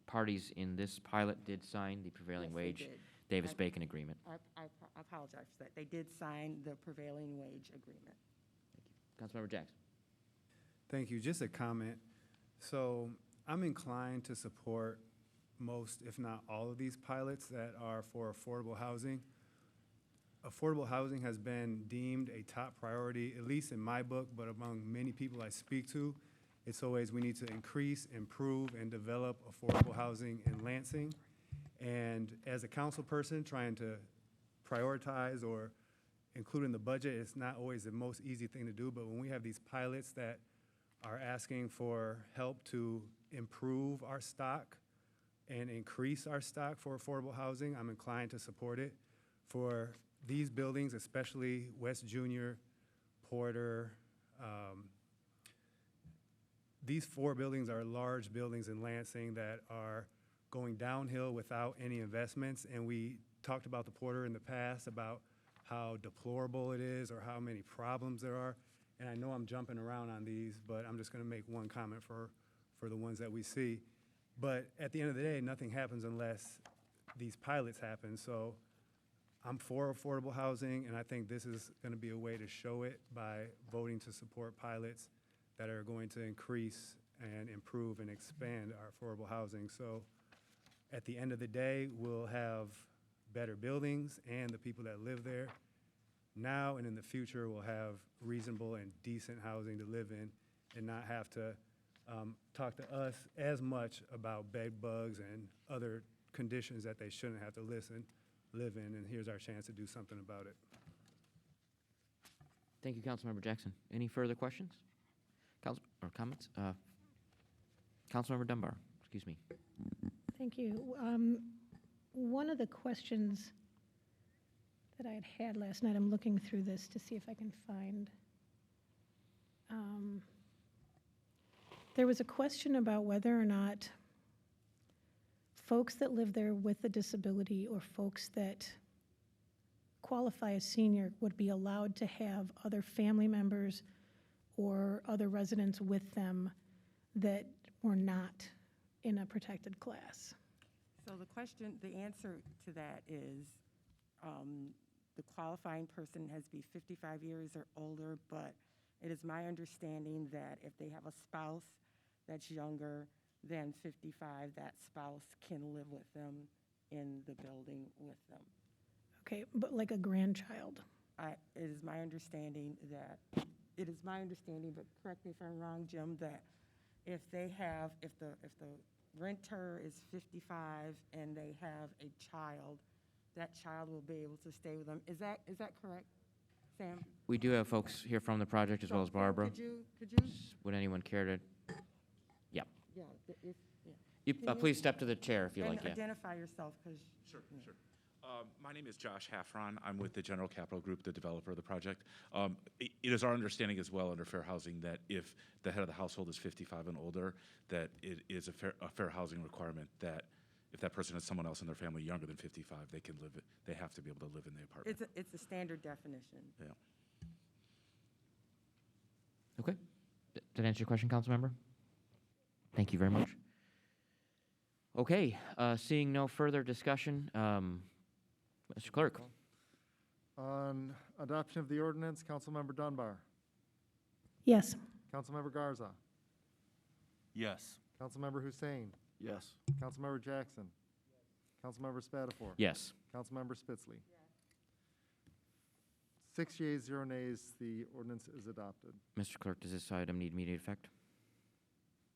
Speaker 4: parties in this pilot did sign the prevailing
Speaker 8: Yes, they
Speaker 4: wage
Speaker 8: did.
Speaker 4: Davis-Bacon agreement.
Speaker 8: I apologize for that. They did sign the prevailing wage agreement.
Speaker 4: Councilmember Jackson.
Speaker 9: Thank you. Just a comment. So I'm inclined to support most, if not all of these pilots that are for affordable housing. Affordable housing has been deemed a top priority, at least in my book, but among many people I speak to. It's always we need to increase, improve, and develop affordable housing in Lansing. And as a council person trying to prioritize or include in the budget, it's not always the most easy thing to do, but when we have these pilots that are asking for help to improve our stock and increase our stock for affordable housing, I'm inclined to support it. For these buildings, especially West Junior, Porter, these 4 buildings are large buildings in Lansing that are going downhill without any investments. And we talked about the Porter in the past, about how deplorable it is or how many problems there are. And I know I'm jumping around on these, but I'm just going to make one comment for the ones that we see. But at the end of the day, nothing happens unless these pilots happen. So I'm for affordable housing, and I think this is going to be a way to show it by voting to support pilots that are going to increase and improve and expand our affordable housing. So at the end of the day, we'll have better buildings, and the people that live there now and in the future will have reasonable and decent housing to live in and not have to talk to us as much about bed bugs and other conditions that they shouldn't have to live in, and here's our chance to do something about it.
Speaker 4: Thank you, Councilmember Jackson. Any further questions? Or comments? Councilmember Dunbar, excuse me.
Speaker 1: Thank you. One of the questions that I had last night, I'm looking through this to see if I can find. There was a question about whether or not folks that live there with a disability or folks that qualify as senior would be allowed to have other family members or other residents with them that were not in a protected class.
Speaker 8: So the answer to that is the qualifying person has to be 55 years or older, but it is my understanding that if they have a spouse that's younger than 55, that spouse can live with them in the building with them.
Speaker 1: Okay, but like a grandchild.
Speaker 8: It is my understanding, but correct me if I'm wrong, Jim, that if the renter is 55 and they have a child, that child will be able to stay with them. Is that correct, Sam?
Speaker 4: We do have folks here from the project as well as
Speaker 8: Sam,
Speaker 4: Barbara.
Speaker 8: Could you?
Speaker 4: Would anyone care to? Yeah.
Speaker 8: Yeah.
Speaker 4: Please step to the chair if you like, yeah.
Speaker 8: Identify yourself, because.
Speaker 7: Sure.
Speaker 13: My name is Josh Hafron. I'm with the General Capital Group, the developer of the project. It is our understanding as well under fair housing that if the head of the household is 55 and older, that it is a fair housing requirement that if that person has someone else in their family younger than 55, they have to be able to live in the apartment.
Speaker 8: It's a standard definition.
Speaker 13: Yeah.
Speaker 4: Okay. Did that answer your question, council member? Thank you very much. Okay, seeing no further discussion, Mr. Clerk.
Speaker 5: On adoption of the ordinance, Councilmember Dunbar.
Speaker 1: Yes.
Speaker 5: Councilmember Garza.
Speaker 7: Yes.
Speaker 5: Councilmember Hussein.
Speaker 2: Yes.
Speaker 5: Councilmember Jackson. Councilmember Spatafor.
Speaker 4: Yes.
Speaker 5: Councilmember Spitzley. 6 yeas, 0 nays, the ordinance is adopted.
Speaker 4: Mr. Clerk, does this item need immediate effect?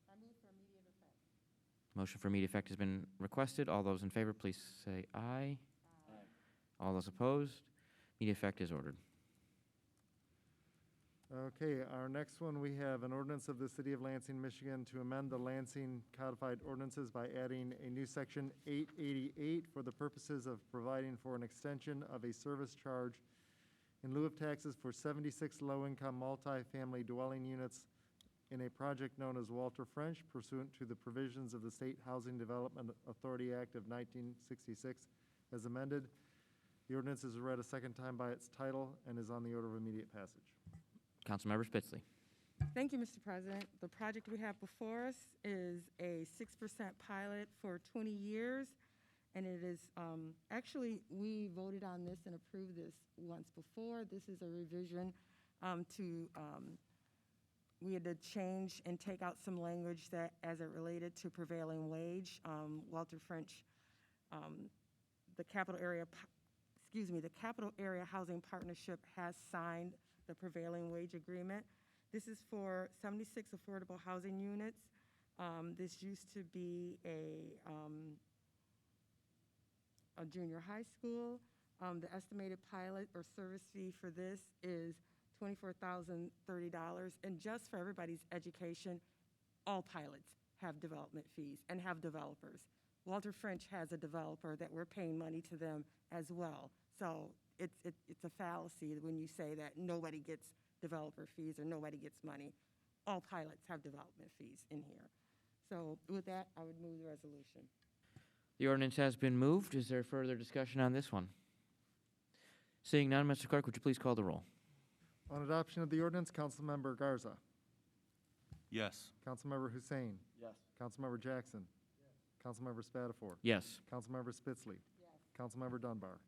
Speaker 8: I move for immediate effect.
Speaker 4: Motion for immediate effect has been requested. All those in favor, please say aye. All those opposed, immediate effect is ordered.
Speaker 5: Okay, our next one, we have an ordinance of the City of Lansing, Michigan to amend the Lansing codified ordinances by adding a new section 888 for the purposes of providing for an extension of a service charge in lieu of taxes for 76 low-income multifamily dwelling units in a project known as Walter French pursuant to the provisions of the State Housing Development Authority Act of 1966 as amended. The ordinance is read a second time by its title and is on the order of immediate passage.
Speaker 4: Councilmember Spitzley.
Speaker 8: Thank you, Mr. President. The project we have before us is a 6% pilot for 20 years. And it is, actually, we voted on this and approved this once before. This is a revision we had to change and take out some language that, as it related to prevailing wage. Walter French, the Capital Area Housing Partnership has signed the prevailing wage agreement. This is for 76 affordable housing units. This used to be a junior high school. The estimated pilot or service fee for this is $24,030. And just for everybody's education, all pilots have development fees and have developers. Walter French has a developer that we're paying money to them as well. So it's a fallacy when you say that nobody gets developer fees or nobody gets money. All pilots have development fees in here. So with that, I would move the resolution.
Speaker 4: The ordinance has been moved. Is there further discussion on this one? Seeing none, Mr. Clerk, would you please call the roll?
Speaker 5: On adoption of the ordinance, Councilmember Garza.
Speaker 7: Yes.
Speaker 5: Councilmember Hussein.
Speaker 2: Yes.
Speaker 5: Councilmember Jackson. Councilmember Spatafor.
Speaker 4: Yes.
Speaker 5: Councilmember Spitzley. Councilmember Dunbar.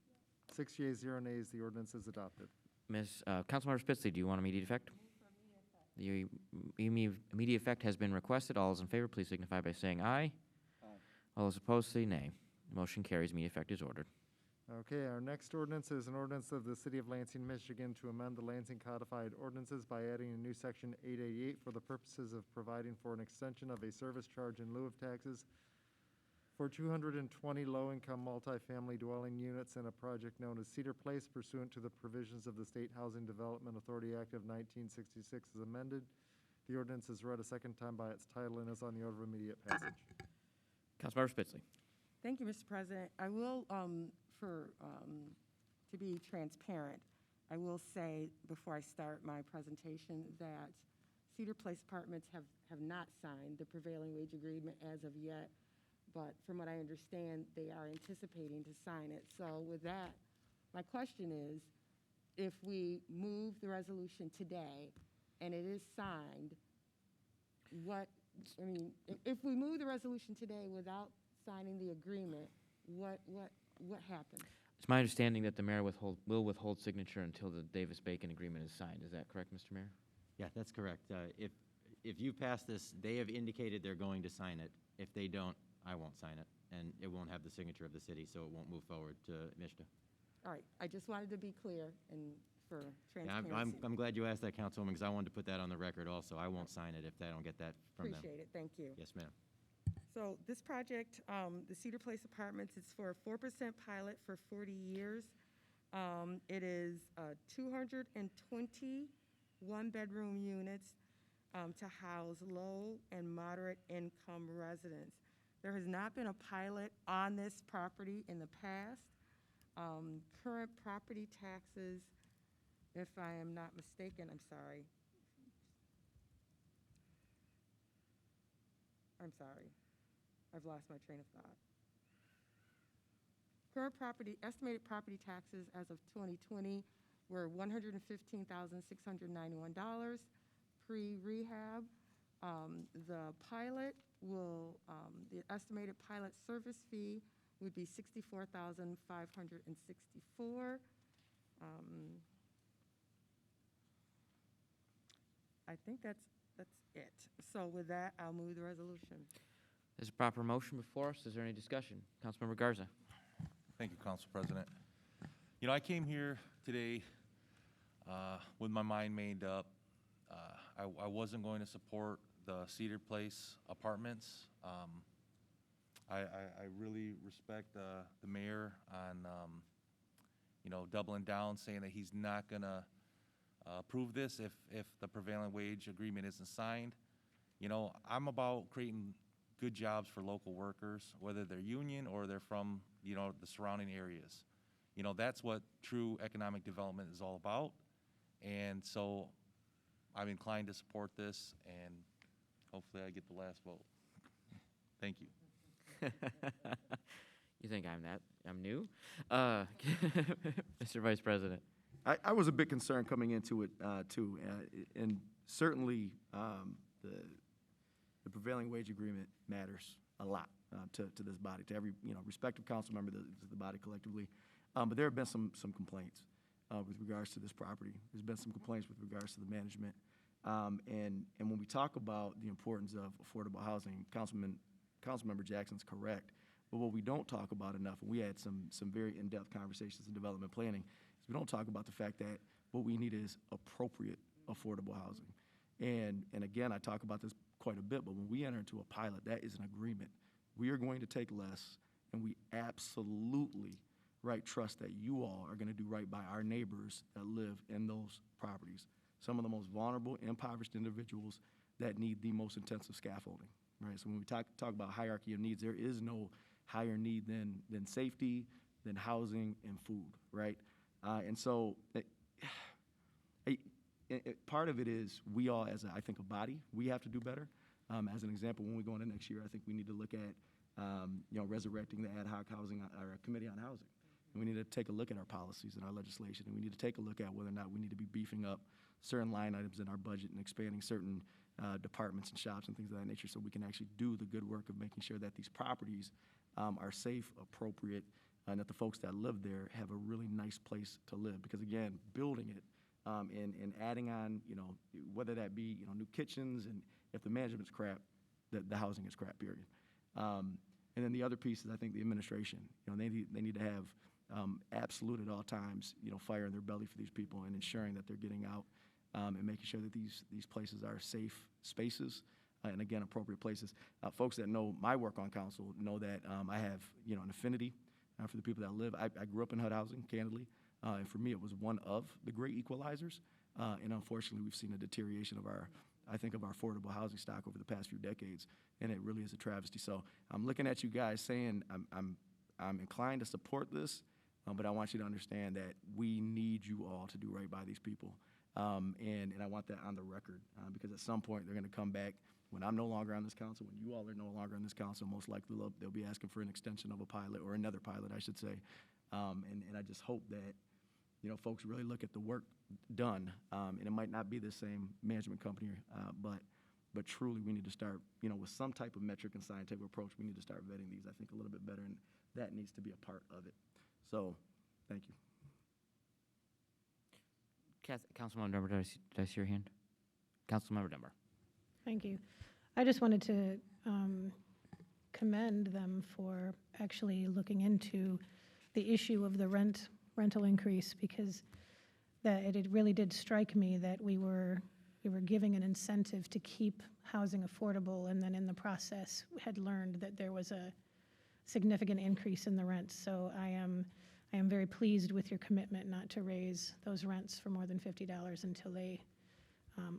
Speaker 5: 6 yeas, 0 nays, the ordinance is adopted.
Speaker 4: Councilmember Spitzley, do you want immediate effect? The immediate effect has been requested. All those in favor, please signify by saying aye. All those opposed, say nay. Motion carries. Immediate effect is ordered.
Speaker 5: Okay, our next ordinance is an ordinance of the City of Lansing, Michigan to amend the Lansing codified ordinances by adding a new section 888 for the purposes of providing for an extension of a service charge in lieu of taxes for 220 low-income multifamily dwelling units in a project known as Cedar Place pursuant to the provisions of the State Housing Development Authority Act of 1966 as amended. The ordinance is read a second time by its title and is on the order of immediate passage.
Speaker 4: Councilmember Spitzley.
Speaker 8: Thank you, Mr. President. I will, to be transparent, I will say before I start my presentation that Cedar Place Apartments have not signed the prevailing wage agreement as of yet, but from what I understand, they are anticipating to sign it. So with that, my question is, if we move the resolution today and it is signed, if we move the resolution today without signing the agreement, what happens?
Speaker 4: It's my understanding that the mayor will withhold signature until the Davis-Bacon agreement is signed. Is that correct, Mr. Mayor?
Speaker 10: Yeah, that's correct. If you pass this, they have indicated they're going to sign it. If they don't, I won't sign it, and it won't have the signature of the city, so it won't move forward to MISTA.
Speaker 8: All right, I just wanted to be clear and for
Speaker 10: Yeah,
Speaker 8: transparency.
Speaker 10: I'm glad you asked that, Councilwoman, because I wanted to put that on the record also. I won't sign it if I don't get that from them.
Speaker 8: Appreciate it, thank you.
Speaker 10: Yes, ma'am.
Speaker 8: So this project, the Cedar Place Apartments, it's for a 4% pilot for 40 years. It is 220 one-bedroom units to house low and moderate income residents. There has not been a pilot on this property in the past. Current property taxes, if I am not mistaken, I'm sorry. I've lost my train of thought. Current estimated property taxes as of 2020 were $115,691 pre-rehab. The estimated pilot service fee would be $64,564. I think that's it. So with that, I'll move the resolution.
Speaker 4: There's a proper motion before us. Is there any discussion? Councilmember Garza.
Speaker 7: Thank you, Council President. You know, I came here today with my mind made up. I wasn't going to support the Cedar Place apartments. I really respect the mayor on, you know, doubling down, saying that he's not going to approve this if the prevailing wage agreement isn't signed. You know, I'm about creating good jobs for local workers, whether they're union or they're from, you know, the surrounding areas. You know, that's what true economic development is all about. And so I'm inclined to support this, and hopefully I get the last vote. Thank you.
Speaker 4: You think I'm new? Mr. Vice President.
Speaker 2: I was a bit concerned coming into it, too, and certainly the prevailing wage agreement matters a lot to this body, to every, you know, respective council member, to the body collectively. But there have been some complaints with regards to this property. There's been some complaints with regards to the management. And when we talk about the importance of affordable housing, Councilmember Jackson's correct. But what we don't talk about enough, and we had some very in-depth conversations in development planning, is we don't talk about the fact that what we need is appropriate affordable housing. And again, I talk about this quite a bit, but when we enter into a pilot, that is an agreement. We are going to take less, and we absolutely trust that you all are going to do right by our neighbors that live in those properties. Some of the most vulnerable, impoverished individuals that need the most intensive scaffolding, right? So when we talk about hierarchy of needs, there is no higher need than safety, than housing, and food, right? And so part of it is we all, as I think a body, we have to do better. As an example, when we go into next year, I think we need to look at resurrecting the ad hoc housing, or committee on housing. And we need to take a look at our policies and our legislation, and we need to take a look at whether or not we need to be beefing up certain line items in our budget and expanding certain departments and shops and things of that nature, so we can actually do the good work of making sure that these properties are safe, appropriate, and that the folks that live there have a really nice place to live. Because again, building it and adding on, whether that be, new kitchens, and if the management's crap, the housing is crap, period. And then the other piece is, I think, the administration. They need to have absolute at all times, fire in their belly for these people and ensuring that they're getting out and making sure that these places are safe spaces and, again, appropriate places. Folks that know my work on council know that I have, an affinity for the people that live. I grew up in HUD housing, candidly, and for me it was one of the great equalizers. And unfortunately, we've seen a deterioration of our affordable housing stock over the past few decades, and it really is a travesty. So I'm looking at you guys saying I'm inclined to support this, but I want you to understand that we need you all to do right by these people. And I want that on the record, because at some point they're going to come back when I'm no longer on this council, when you all are no longer on this council. Most likely they'll be asking for an extension of a pilot, or another pilot, I should say. And I just hope that folks really look at the work done, and it might not be the same management company, but truly we need to start, with some type of metric and scientific approach. We need to start vetting these, I think, a little bit better, and that needs to be a part of it. So, thank you.
Speaker 4: Councilmember Dunbar, did I see your hand? Councilmember Dunbar.
Speaker 1: Thank you. I just wanted to commend them for actually looking into the issue of the rental increase, because it really did strike me that we were giving an incentive to keep housing affordable, and then in the process had learned that there was a significant increase in the rents. So I am very pleased with your commitment not to raise those rents for more than $50 until they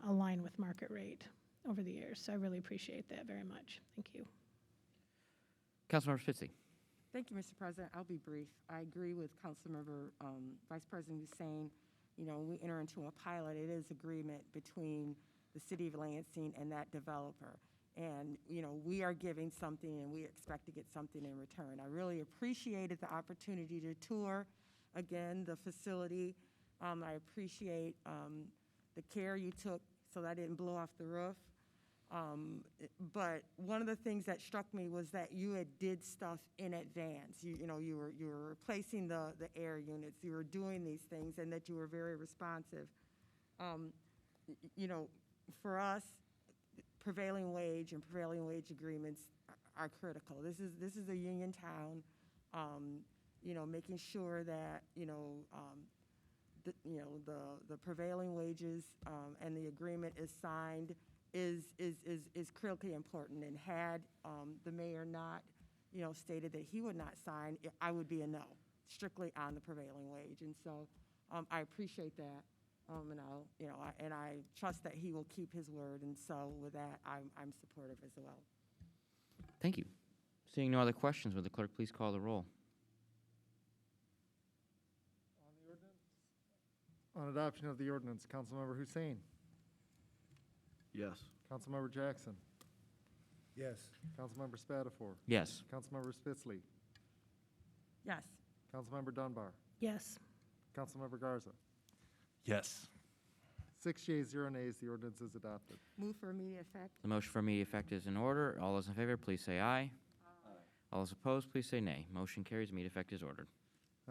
Speaker 1: align with market rate over the years. So I really appreciate that very much. Thank you.
Speaker 4: Councilmember Fitzy.
Speaker 8: Thank you, Mr. President. I'll be brief. I agree with Councilmember Vice President Hussein. You know, when we enter into a pilot, it is agreement between the city of Lansing and that developer. And, you know, we are giving something and we expect to get something in return. I really appreciated the opportunity to tour, again, the facility. I appreciate the care you took so that I didn't blow off the roof. But one of the things that struck me was that you had did stuff in advance. You know, you were replacing the air units, you were doing these things, and that you were very responsive. You know, for us, prevailing wage and prevailing wage agreements are critical. This is a union town. You know, making sure that the prevailing wages and the agreement is signed is critically important. And had the mayor not, you know, stated that he would not sign, I would be a no, strictly on the prevailing wage. And so I appreciate that, and I'll, you know, and I trust that he will keep his word. And so with that, I'm supportive as well.
Speaker 4: Thank you. Seeing no other questions, would the clerk please call the roll?
Speaker 5: On adoption of the ordinance, Councilmember Hussein.
Speaker 2: Yes.
Speaker 5: Councilmember Jackson.
Speaker 9: Yes.
Speaker 5: Councilmember Spatafor.
Speaker 4: Yes.
Speaker 5: Councilmember Spitzley.
Speaker 8: Yes.
Speaker 5: Councilmember Dunbar.
Speaker 1: Yes.
Speaker 5: Councilmember Garza.
Speaker 7: Yes.
Speaker 5: 6 yeas, 0 nays, the ordinance is adopted.
Speaker 8: Move for immediate effect.
Speaker 4: The motion for immediate effect is in order. All those in favor, please say aye. All those opposed, please say nay. Motion carries. Immediate effect is ordered.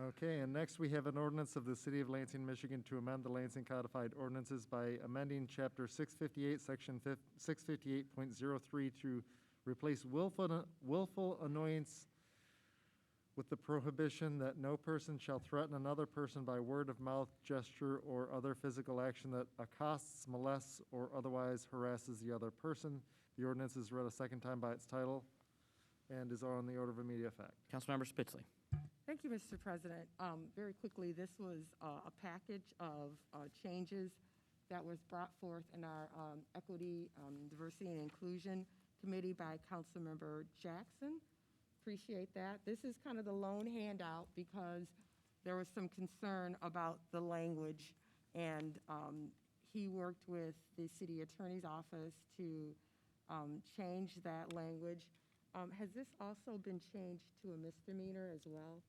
Speaker 5: Okay, and next we have an ordinance of the City of Lansing, Michigan to amend the Lansing Codified Ordinances by amending Chapter 658, Section 658.03 to replace willful annoyance with the prohibition that no person shall threaten another person by word of mouth, gesture, or other physical action that accosts, molests, or otherwise harasses the other person. The ordinance is read a second time by its title and is on the order of immediate effect.
Speaker 4: Councilmember Spitzley.
Speaker 8: Thank you, Mr. President. Very quickly, this was a package of changes that was brought forth in our Equity, Diversity, and Inclusion Committee by Councilmember Jackson. Appreciate that. This is kind of the lone handout because there was some concern about the language, and he worked with the city attorney's office to change that language. Has this also been changed to a misdemeanor as well?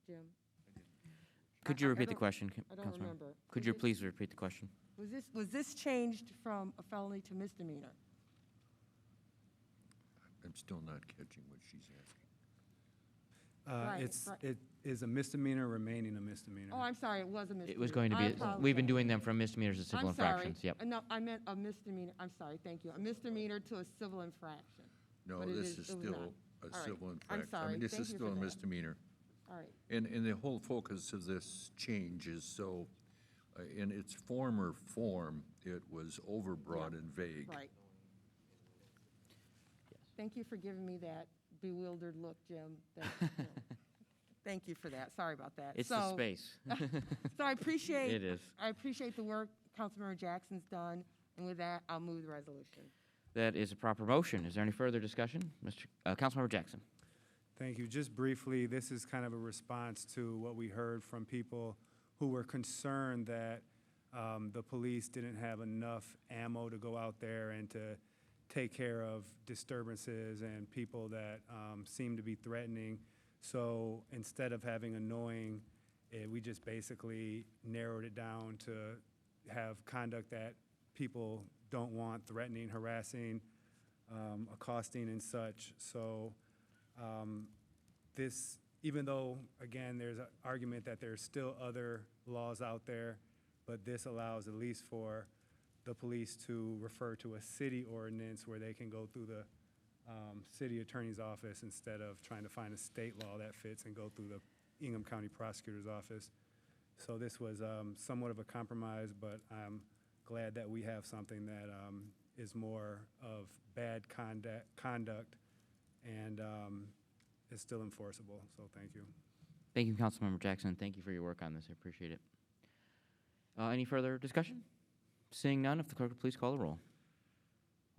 Speaker 8: Jim?
Speaker 4: Could you repeat the question,
Speaker 8: I don't
Speaker 4: Councilmember?
Speaker 8: remember.
Speaker 4: Could you please repeat the question?
Speaker 8: Was this changed from a felony to misdemeanor?
Speaker 14: I'm still not catching what she's asking.
Speaker 8: Right.
Speaker 9: It is a misdemeanor remaining a misdemeanor.
Speaker 8: Oh, I'm sorry, it was a misdemeanor.
Speaker 4: It was going to
Speaker 8: I
Speaker 4: be, we've been
Speaker 8: apologize.
Speaker 4: doing them from misdemeanors to civil
Speaker 8: I'm sorry.
Speaker 4: infractions. Yep.
Speaker 8: No, I meant a misdemeanor. I'm sorry, thank you. A misdemeanor to a civil infraction.
Speaker 14: No,
Speaker 8: But it
Speaker 14: this
Speaker 8: is-
Speaker 14: is
Speaker 8: it was
Speaker 14: still
Speaker 8: not.
Speaker 14: a
Speaker 8: All right.
Speaker 14: civil
Speaker 8: I'm
Speaker 14: infraction. I
Speaker 8: sorry.
Speaker 14: mean, this
Speaker 8: Thank
Speaker 14: is
Speaker 8: you
Speaker 14: still
Speaker 8: for
Speaker 14: a
Speaker 8: that.
Speaker 14: misdemeanor.
Speaker 8: All right.
Speaker 14: And the whole focus of this change is so, in its former form, it was overbroad
Speaker 8: Yeah.
Speaker 14: and vague.
Speaker 8: Right. Thank you for giving me that bewildered look, Jim. Thank you for that. Sorry about that.
Speaker 4: It's the space.
Speaker 8: So I appreciate.
Speaker 4: It is.
Speaker 8: I appreciate the work Councilmember Jackson's done, and with that, I'll move the resolution.
Speaker 4: That is a proper motion. Is there any further discussion? Councilmember Jackson.
Speaker 9: Thank you. Just briefly, this is kind of a response to what we heard from people who were concerned that the police didn't have enough ammo to go out there and to take care of disturbances and people that seem to be threatening. So instead of having annoying, we just basically narrowed it down to have conduct that people don't want, threatening, harassing, accosting, and such. So this, even though, again, there's an argument that there's still other laws out there, but this allows at least for the police to refer to a city ordinance where they can go through the city attorney's office instead of trying to find a state law that fits and go through the Ingham County Prosecutor's Office. So this was somewhat of a compromise, but I'm glad that we have something that is more of bad conduct and is still enforceable. So thank you.
Speaker 4: Thank you, Councilmember Jackson. Thank you for your work on this. I appreciate it. Any further discussion? Seeing none, if the clerk would please call the roll.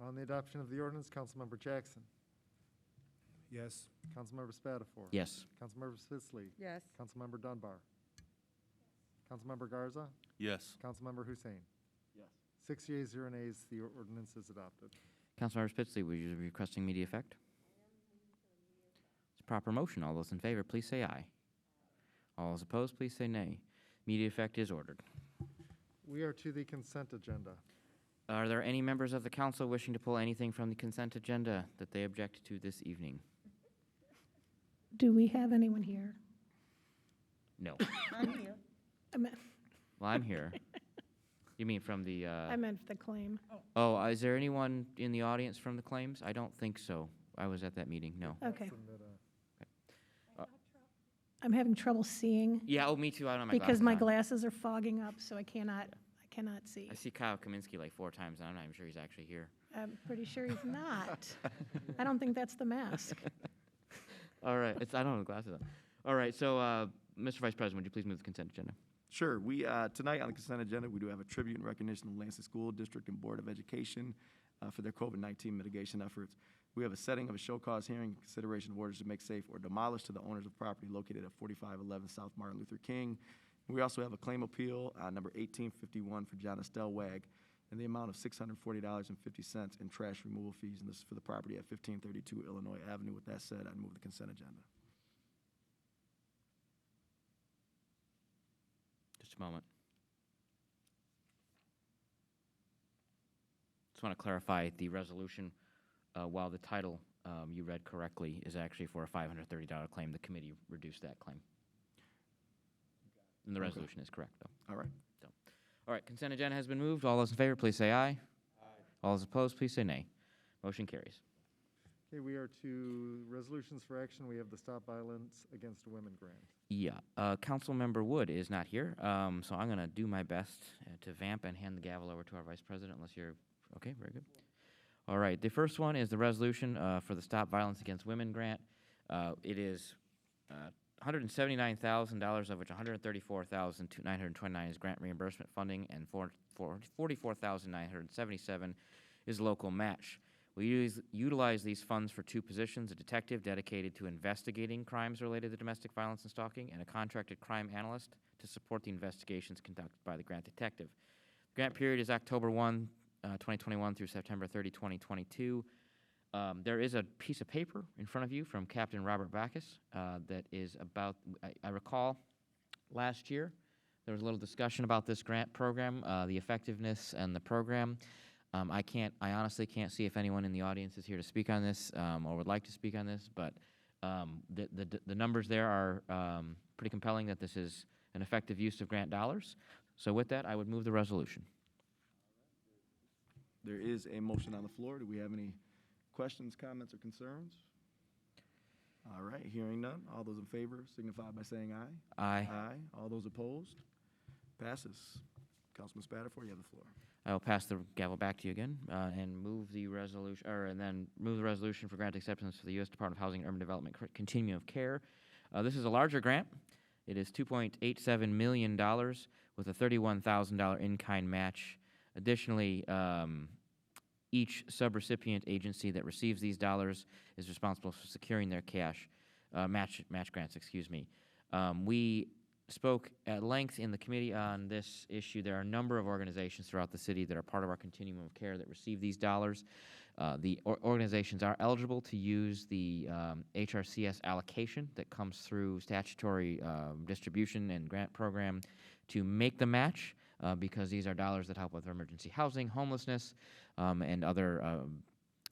Speaker 5: On the adoption of the ordinance, Councilmember Jackson.
Speaker 9: Yes.
Speaker 5: Councilmember Spatafor.
Speaker 4: Yes.
Speaker 5: Councilmember Spitzley.
Speaker 8: Yes.
Speaker 5: Councilmember Dunbar. Councilmember Garza.
Speaker 7: Yes.
Speaker 5: Councilmember Hussein.
Speaker 2: Yes.
Speaker 5: 6 yeas, 0 nays, the ordinance is adopted.
Speaker 4: Councilmember Spitzley, were you requesting immediate effect? It's a proper motion. All those in favor, please say aye. All those opposed, please say nay. Immediate effect is ordered.
Speaker 5: We are to the consent agenda.
Speaker 4: Are there any members of the council wishing to pull anything from the consent agenda that they object to this evening?
Speaker 1: Do we have anyone here?
Speaker 4: No.
Speaker 8: I'm here.
Speaker 1: I meant,
Speaker 4: Well, I'm here. You mean from the,
Speaker 1: I meant the claim.
Speaker 4: oh, is there anyone in the audience from the claims? I don't think so. I was at that meeting, no.
Speaker 1: Okay.
Speaker 5: Submit a-
Speaker 1: I'm having trouble seeing
Speaker 4: Yeah, oh, me too, I don't have my
Speaker 1: because
Speaker 4: glasses
Speaker 1: my
Speaker 4: on.
Speaker 1: glasses are fogging up, so I cannot see.
Speaker 4: I see Kyle Kaminsky like 4 times, and I'm not even sure he's actually here.
Speaker 1: I'm pretty sure he's not. I don't think that's the mask.
Speaker 4: All right, I don't have the glasses on. All right, so, Mr. Vice President, would you please move the consent agenda?
Speaker 2: Sure. We, tonight on the consent agenda, we do have a tribute and recognition of Lansing School District and Board of Education for their COVID-19 mitigation efforts. We have a setting of a show cause hearing, consideration of orders to make safe or demolish to the owners of property located at 4511 South Martin Luther King. We also have a claim appeal, number 1851 for John Estelle Wag, in the amount of $640.50 in trash removal fees, and this is for the property at 1532 Illinois Avenue. With that said, I move the consent agenda.
Speaker 4: Just a moment. Just want to clarify the resolution, while the title you read correctly is actually for a $530 claim, the committee reduced that claim. And the
Speaker 2: Okay.
Speaker 4: resolution is correct, though.
Speaker 2: All right.
Speaker 4: So, all right, consent agenda has been moved. All those in favor, please say aye. Aye. All those opposed, please say nay. Motion carries.
Speaker 5: Okay, we are to resolutions for action. We have the Stop Violence Against Women grant.
Speaker 4: Yeah, Councilmember Wood is not here, so I'm going to do my best to vamp and hand the gavel over to our Vice President, unless you're, okay, very good. All right, the first one is the resolution for the Stop Violence Against Women grant. It is $179,000, of which $134,929 is grant reimbursement funding, and $44,977 is local match. We utilize these funds for 2 positions: a detective dedicated to investigating crimes related to domestic violence and stalking, and a contracted crime analyst to support the investigations conducted by the grant detective. The grant period is October 1, 2021 through September 30, 2022. There is a piece of paper in front of you from Captain Robert Backus that is about, I recall last year, there was a little discussion about this grant program, the effectiveness and the program. I honestly can't see if anyone in the audience is here to speak on this or would like to speak on this, but the numbers there are pretty compelling that this is an effective use of grant dollars. So with that, I would move the resolution.
Speaker 2: There is a motion on the floor. Do we have any questions, comments, or concerns? All right, hearing none. All those in favor signify by saying aye.
Speaker 4: Aye.
Speaker 2: Aye. All those opposed? Passes. Councilman Spatafor, you have the floor.
Speaker 4: I will pass the gavel back to you again and move the resolution, and then move the resolution for grant acceptance for the U.S. Department of Housing and Urban Development Continuum of Care. This is a larger grant. It is $2.87 million with a $31,000 in-kind match. Additionally, each subrecipient agency that receives these dollars is responsible for securing their cash, match grants, excuse me. We spoke at length in the committee on this issue. There are a number of organizations throughout the city that are part of our continuum of care that receive these dollars. The organizations are eligible to use the HRCS allocation that comes through statutory distribution and grant program to make the match because these are dollars that help with emergency housing, homelessness, and other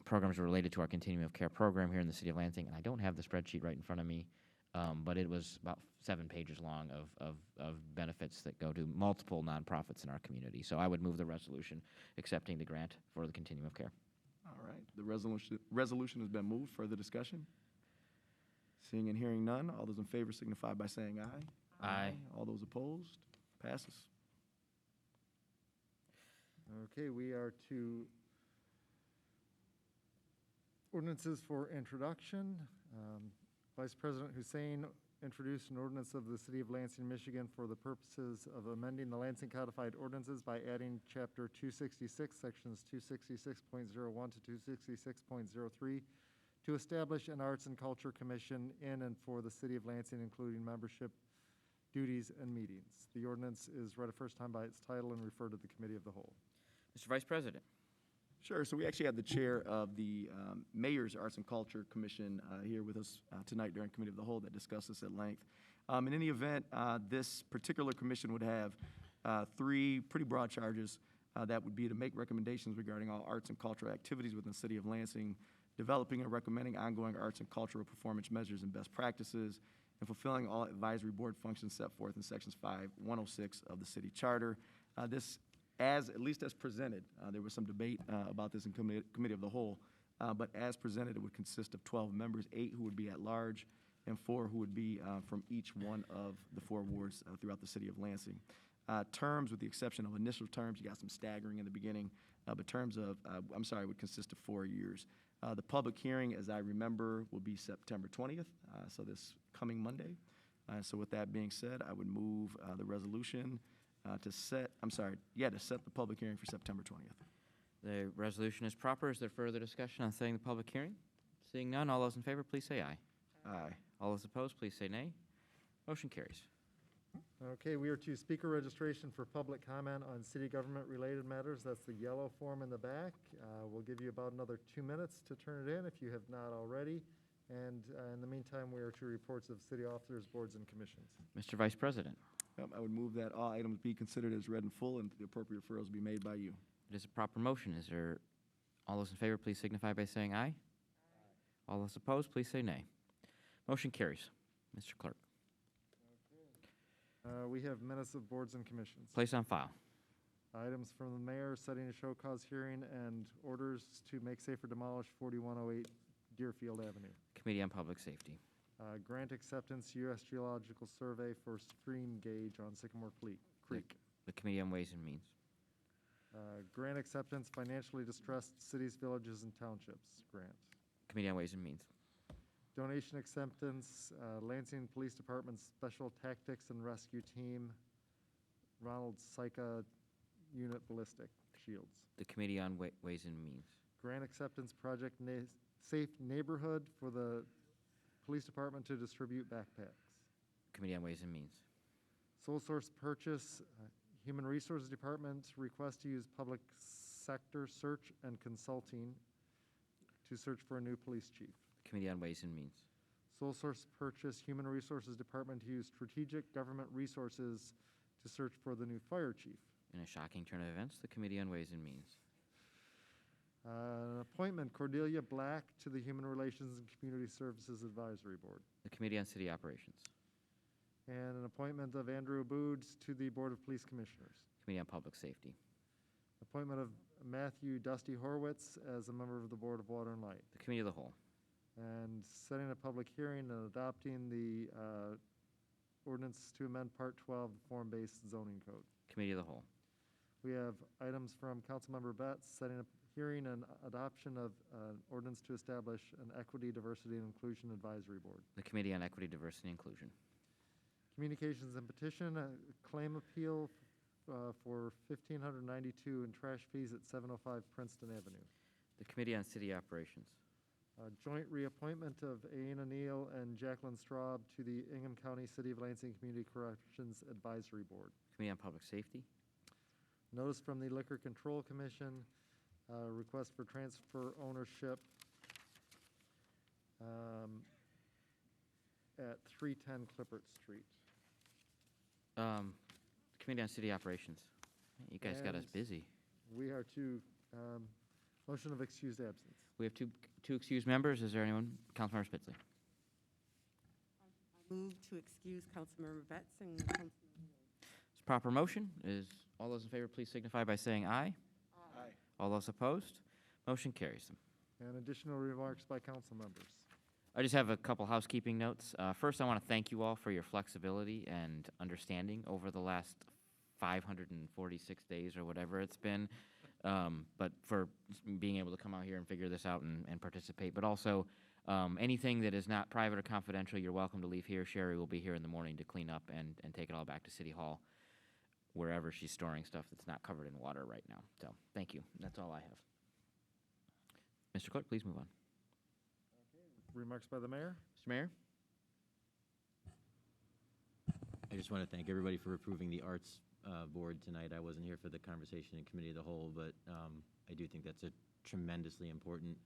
Speaker 4: programs related to our continuum of care program here in the city of Lansing. And I don't have the spreadsheet right in front of me, but it was about 7 pages long of benefits that go to multiple nonprofits in our community. So I would move the resolution accepting the grant for the continuum of care.
Speaker 2: All right, the resolution has been moved. Further discussion? Seeing and hearing none, all those in favor signify by saying aye.
Speaker 4: Aye.
Speaker 2: All those opposed? Passes.
Speaker 5: Okay, we are to ordinances for introduction. Vice President Hussein introduced an ordinance of the City of Lansing, Michigan for the purposes of amending the Lansing Codified Ordinances by adding Chapter 266, Sections 266.01 to 266.03 to establish an Arts and Culture Commission in and for the City of Lansing, including membership, duties, and meetings. The ordinance is read a first time by its title and referred to the Committee of the Whole.
Speaker 4: Mr. Vice President.
Speaker 2: Sure. So we actually have the chair of the Mayor's Arts and Culture Commission here with us tonight during Committee of the Whole that discussed this at length. In any event, this particular commission would have three pretty broad charges. That would be to make recommendations regarding all arts and cultural activities within the City of Lansing, developing and recommending ongoing arts and cultural performance measures and best practices, and fulfilling all advisory board functions set forth in sections 5-106 of the city charter. This, at least as presented, there was some debate about this in Committee of the Whole, but as presented, it would consist of 12 members, 8 who would be at large, and 4 who would be from each one of the 4 wards throughout the City of Lansing. Terms, with the exception of initial terms, you got some staggering in the beginning, but terms of, would consist of 4 years. The public hearing, as I remember, will be September 20th, so this coming Monday. So with that being said, I would move the resolution to set the public hearing for September 20th.
Speaker 4: The resolution is proper. Is there further discussion on setting the public hearing? Seeing none, all those in favor, please say aye.
Speaker 2: Aye.
Speaker 4: All those opposed, please say nay. Motion carries.
Speaker 5: Okay, we are to speaker registration for public comment on city government-related matters. That's the yellow form in the back. We'll give you about another 2 minutes to turn it in if you have not already. And in the meantime, we are to reports of city officers, boards, and commissions.
Speaker 4: Mr. Vice President.
Speaker 2: I would move that all items be considered as read in full and the appropriate referrals be made by you.
Speaker 4: It is a proper motion. Is there, all those in favor, please signify by saying aye. All those opposed, please say nay. Motion carries. Mr. Clerk.
Speaker 5: We have minutes of boards and commissions.
Speaker 4: Place on file.
Speaker 5: Items from the mayor setting a show cause hearing and orders to make safe or demolish 4108 Deerfield Avenue.
Speaker 4: Committee on Public Safety.
Speaker 5: Grant acceptance U.S. Geological Survey for stream gauge on Sycamore Creek.
Speaker 4: The Committee on Ways and Means.
Speaker 5: Grant acceptance financially distressed cities, villages, and townships grant.
Speaker 4: Committee on Ways and Means.
Speaker 5: Donation acceptance, Lansing Police Department Special Tactics and Rescue Team, Ronald Syka Unit Ballistic Shields.
Speaker 4: The Committee on Ways and Means.
Speaker 5: Grant acceptance project Safe Neighborhood for the Police Department to distribute backpacks.
Speaker 4: Committee on Ways and Means.
Speaker 5: Sole source purchase, Human Resources Department request to use public sector search and consulting to search for a new police chief.
Speaker 4: Committee on Ways and Means.
Speaker 5: Sole source purchase, Human Resources Department to use strategic government resources to search for the new fire chief.
Speaker 4: In a shocking turn of events, the Committee on Ways and Means.
Speaker 5: Appointment, Cordelia Black to the Human Relations and Community Services Advisory Board.
Speaker 4: The Committee on City Operations.
Speaker 5: And an appointment of Andrew Boods to the Board of Police Commissioners.
Speaker 4: Committee on Public Safety.
Speaker 5: Appointment of Matthew Dusty Horwitz as a member of the Board of Water and Light.
Speaker 4: The Committee of the Whole.
Speaker 5: And setting a public hearing and adopting the ordinance to amend Part 12 of the Form-Based Zoning Code.
Speaker 4: Committee of the Whole.
Speaker 5: We have items from Councilmember Betts, setting a hearing and adoption of ordinance to establish an Equity, Diversity, and Inclusion Advisory Board.
Speaker 4: The Committee on Equity, Diversity, and Inclusion.
Speaker 5: Communications and petition, a claim appeal for $1,592 in trash fees at 705 Princeton Avenue.
Speaker 4: The Committee on City Operations.
Speaker 5: Joint reappointment of Aina Neal and Jacqueline Straub to the Ingham County City of Lansing Community Corrections Advisory Board.
Speaker 4: Committee on Public Safety.
Speaker 5: Notice from the Liquor Control Commission, request for transfer ownership at 310 Clippert Street.
Speaker 4: Committee on City Operations. You guys got us
Speaker 5: And
Speaker 4: busy.
Speaker 5: We are to motion of excused absence.
Speaker 4: We have two excused members. Is there anyone? Councilmember Spitzley.
Speaker 8: Move to excuse Councilmember Betts and Councilmember.
Speaker 4: It's a proper motion. Is all those in favor, please signify by saying aye.
Speaker 2: Aye.
Speaker 4: All those opposed? Motion carries.
Speaker 5: And additional remarks by council members.
Speaker 4: I just have a couple housekeeping notes. First, I want to thank you all for your flexibility and understanding over the last 546 days or whatever it's been, but for being able to come out here and figure this out and participate. But also, anything that is not private or confidential, you're welcome to leave here. Sherry will be here in the morning to clean up and take it all back to City Hall, wherever she's storing stuff that's not covered in water right now. So, thank you. That's all I have. Mr. Clerk, please move on.
Speaker 5: Okay, remarks by the mayor?
Speaker 4: Mr. Mayor?
Speaker 10: I just want to thank everybody for approving the Arts Board tonight. I wasn't here for the conversation in Committee of the Whole, but I do think that's a tremendously important.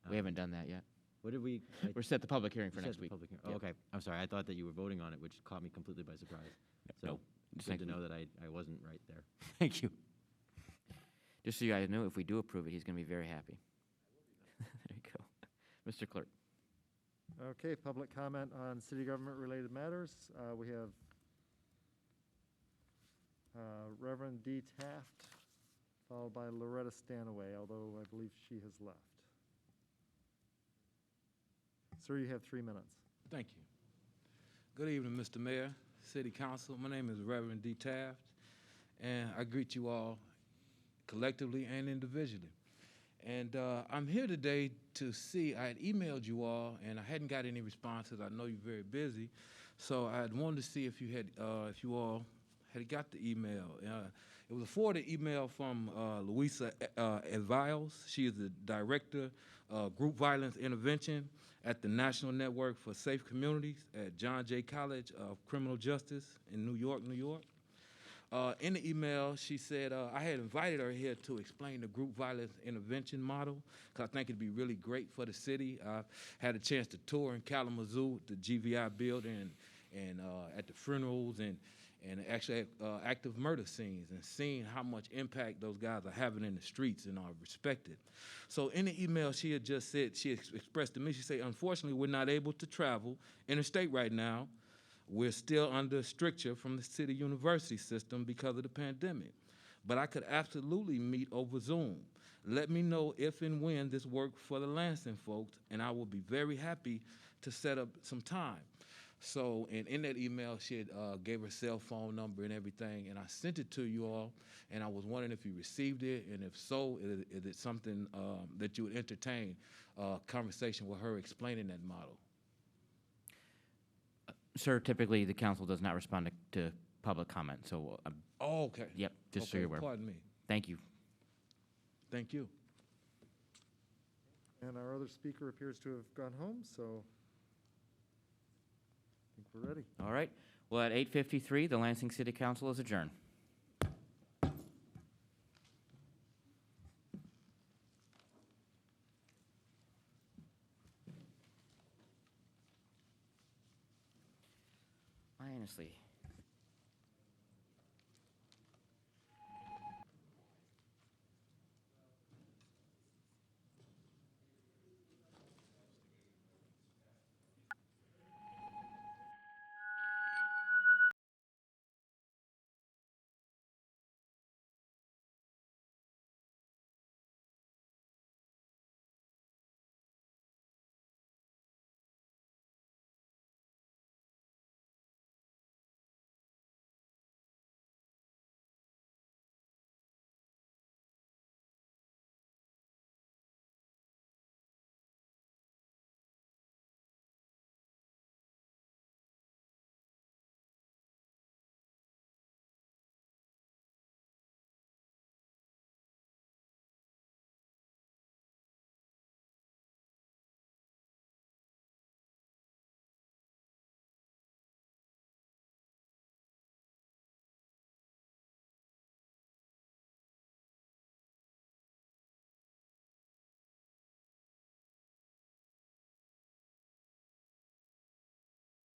Speaker 4: We haven't done that yet.
Speaker 10: What did we?
Speaker 4: We're set the public hearing for
Speaker 10: set
Speaker 4: next
Speaker 10: the
Speaker 4: week.
Speaker 10: public hearing.
Speaker 4: Yep.
Speaker 10: Oh, okay, I'm sorry. I thought that you were voting on it, which caught me completely by surprise. So
Speaker 4: Nope.
Speaker 10: good to know that I wasn't right there.
Speaker 4: Thank you. Just so you guys know, if we do approve it, he's going to be very happy. There you go. Mr. Clerk.
Speaker 5: Okay, public comment on city government-related matters. We have Reverend D. Taft, followed by Loretta Stanaway, although I believe she has left. Sir, you have 3 minutes.
Speaker 15: Thank you. Good evening, Mr. Mayor, City Council. My name is Reverend D. Taft, and I greet you all collectively and individually. And I'm here today to see, I had emailed you all, and I hadn't got any responses. I know you're very busy, so I had wanted to see if you all had got the email. It was a forwarded email from Louisa Eviles. She is the Director of Group Violence Intervention at the National Network for Safe Communities at John Jay College of Criminal Justice in New York, New York. In the email, she said I had invited her here to explain the group violence intervention model, because I think it'd be really great for the city. I had a chance to tour in Kalamazoo, the GVI building, and at the funerals, and actually at active murder scenes, and seeing how much impact those guys are having in the streets and are respected. So in the email, she had just said, she expressed to me, she said, unfortunately, we're not able to travel interstate right now. We're still under stricture from the city university system because of the pandemic. But I could absolutely meet over Zoom. Let me know if and when this works for the Lansing folks, and I will be very happy to set up some time. So, and in that email, she had gave her cell phone number and everything, and I sent it to you all, and I was wondering if you received it, and if so, is it something that you would entertain a conversation with her explaining that model?
Speaker 4: Sir, typically the council does not respond to public comment, so.
Speaker 15: Oh, okay.
Speaker 4: Yep, just so
Speaker 15: Okay,
Speaker 4: you're aware.
Speaker 15: pardon me.
Speaker 4: Thank you.
Speaker 15: Thank you.
Speaker 5: And our other speaker appears to have gone home, so I think we're ready.
Speaker 4: All right. Well, at 8:53, the Lansing City Council is adjourned. Honestly.